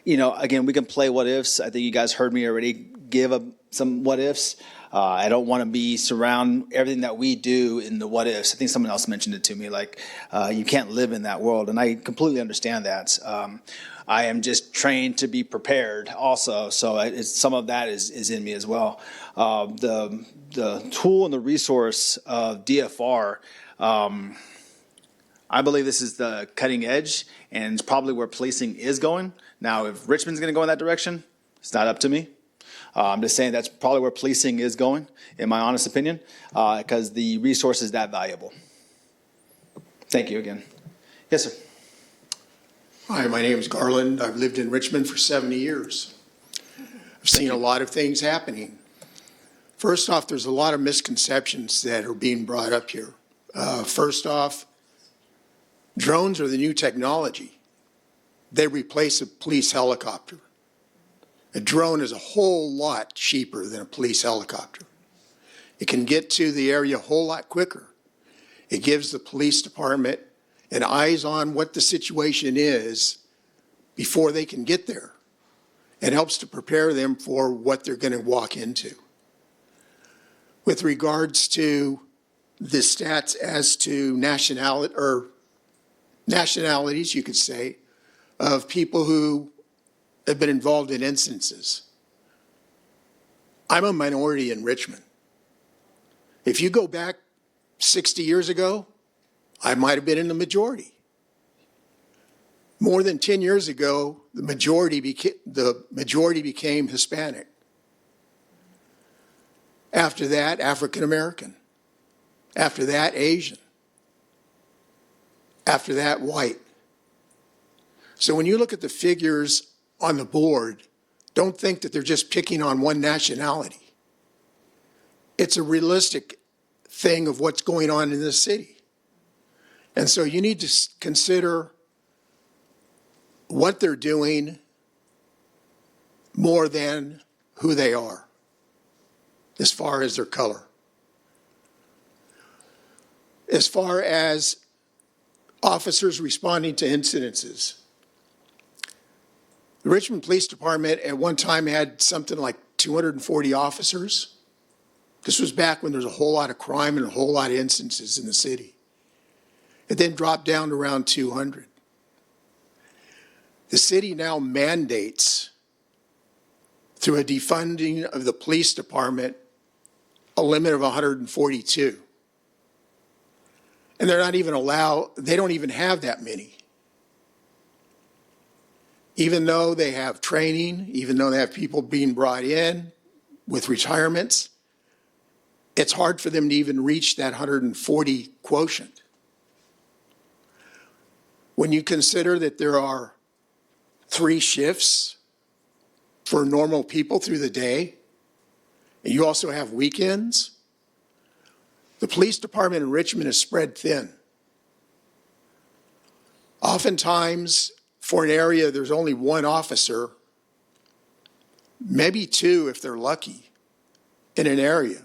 Again, we can play what ifs. I think you guys heard me already give some what ifs. I don't want to surround everything that we do in the what ifs. I think someone else mentioned it to me, like you can't live in that world, and I completely understand that. I am just trained to be prepared also, so some of that is in me as well. The tool and the resource of DFR, I believe this is the cutting edge, and it's probably where policing is going. Now, if Richmond's going to go in that direction, it's not up to me. I'm just saying that's probably where policing is going, in my honest opinion, because the resource is that valuable. Thank you again. Yes, sir. Hi, my name is Garland. I've lived in Richmond for 70 years. I've seen a lot of things happening. First off, there's a lot of misconceptions that are being brought up here. First off, drones are the new technology. They replace a police helicopter. A drone is a whole lot cheaper than a police helicopter. It can get to the area a whole lot quicker. It gives the police department an eyes on what the situation is before they can get there. It helps to prepare them for what they're going to walk into. With regards to the stats as to nationalities, you could say, of people who have been involved in instances. I'm a minority in Richmond. If you go back 60 years ago, I might have been in the majority. More than 10 years ago, the majority became Hispanic. After that, African American. After that, Asian. After that, white. So when you look at the figures on the board, don't think that they're just picking on one nationality. It's a realistic thing of what's going on in this city. And so you need to consider what they're doing more than who they are, as far as their color. As far as officers responding to incidences, the Richmond Police Department at one time had something like 240 officers. This was back when there was a whole lot of crime and a whole lot of instances in the city. It then dropped down to around 200. The city now mandates, through a defunding of the police department, a limit of 142. And they're not even they don't even have that many. Even though they have training, even though they have people being brought in with retirements, it's hard for them to even reach that 140 quotient. When you consider that there are 3 shifts for normal people through the day, and you also have weekends, the police department in Richmond is spread thin. Oftentimes, for an area, there's only 1 officer, maybe 2 if they're lucky, in an area.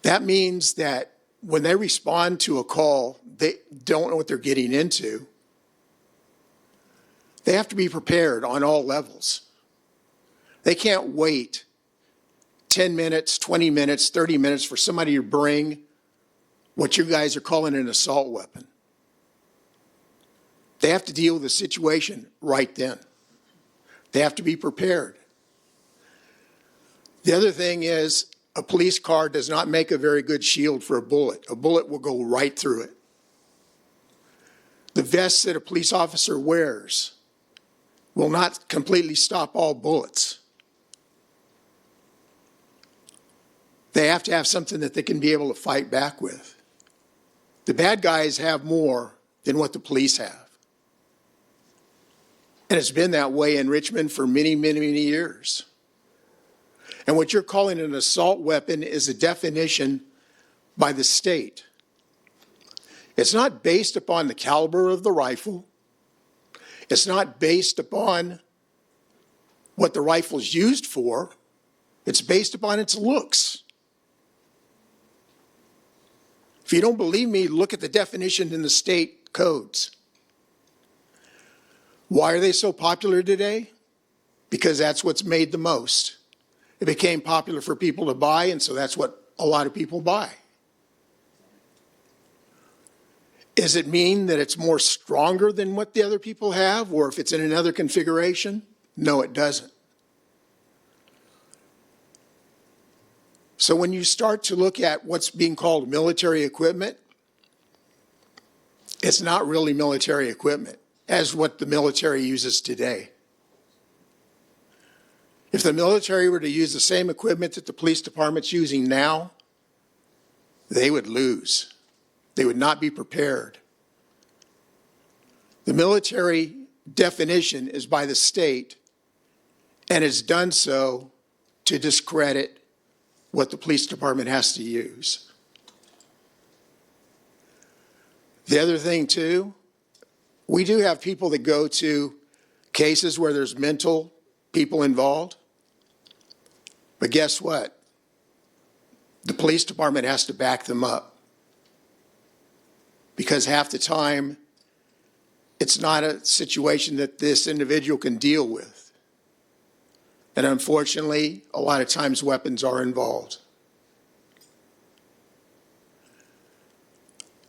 That means that when they respond to a call, they don't know what they're getting into. They have to be prepared on all levels. They can't wait 10 minutes, 20 minutes, 30 minutes for somebody to bring what you guys are calling an assault weapon. They have to deal with the situation right then. They have to be prepared. The other thing is, a police car does not make a very good shield for a bullet. A bullet will go right through it. The vest that a police officer wears will not completely stop all bullets. They have to have something that they can be able to fight back with. The bad guys have more than what the police have. And it's been that way in Richmond for many, many, many years. And what you're calling an assault weapon is a definition by the state. It's not based upon the caliber of the rifle. It's not based upon what the rifle's used for. It's based upon its looks. If you don't believe me, look at the definition in the state codes. Why are they so popular today? Because that's what's made the most. It became popular for people to buy, and so that's what a lot of people buy. Does it mean that it's more stronger than what the other people have, or if it's in another configuration? No, it doesn't. So when you start to look at what's being called military equipment, it's not really military equipment as what the military uses today. If the military were to use the same equipment that the police department's using now, they would lose. They would not be prepared. The military definition is by the state, and it's done so to discredit what the police department has to use. The other thing, too, we do have people that go to cases where there's mental people involved. But guess what? The police department has to back them up. Because half the time, it's not a situation that this individual can deal with. And unfortunately, a lot of times weapons are involved.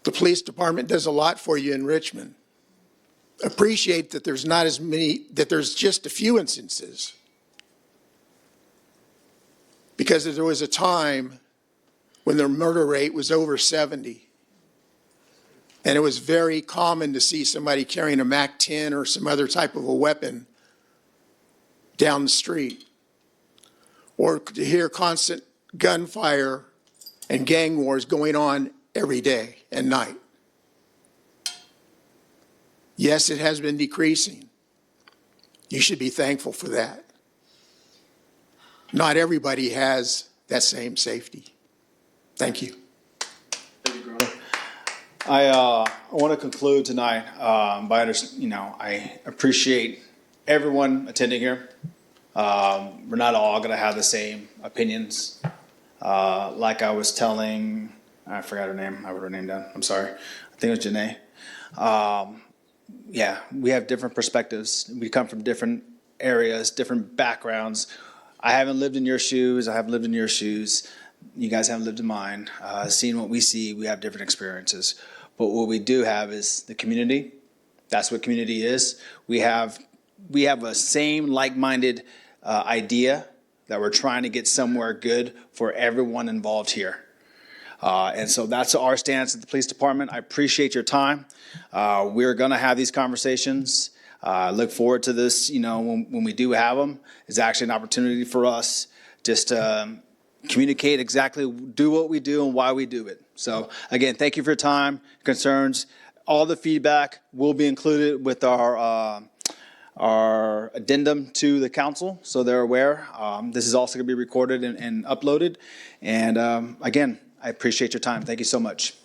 The police department does a lot for you in Richmond. Appreciate that there's not as many, that there's just a few instances. Because there was a time when their murder rate was over 70. And it was very common to see somebody carrying a MAC-10 or some other type of a weapon down the street. Or to hear constant gunfire and gang wars going on every day and night. Yes, it has been decreasing. You should be thankful for that. Not everybody has that same safety. Thank you. I want to conclude tonight by I appreciate everyone attending here. We're not all going to have the same opinions. Like I was telling, I forgot her name. I wrote her name down. I'm sorry. I think it was Janae. Yeah, we have different perspectives. We come from different areas, different backgrounds. I haven't lived in your shoes. I haven't lived in your shoes. You guys haven't lived in mine. Seeing what we see, we have different experiences. But what we do have is the community. That's what community is. We have a same like-minded idea that we're trying to get somewhere good for everyone involved here. And so that's our stance at the police department. I appreciate your time. We're going to have these conversations. Look forward to this, when we do have them. It's actually an opportunity for us just to communicate exactly, do what we do and why we do it. So again, thank you for your time, concerns. All the feedback will be included with our addendum to the council, so they're aware. This is also going to be recorded and uploaded. And again, I appreciate your time. Thank you so much.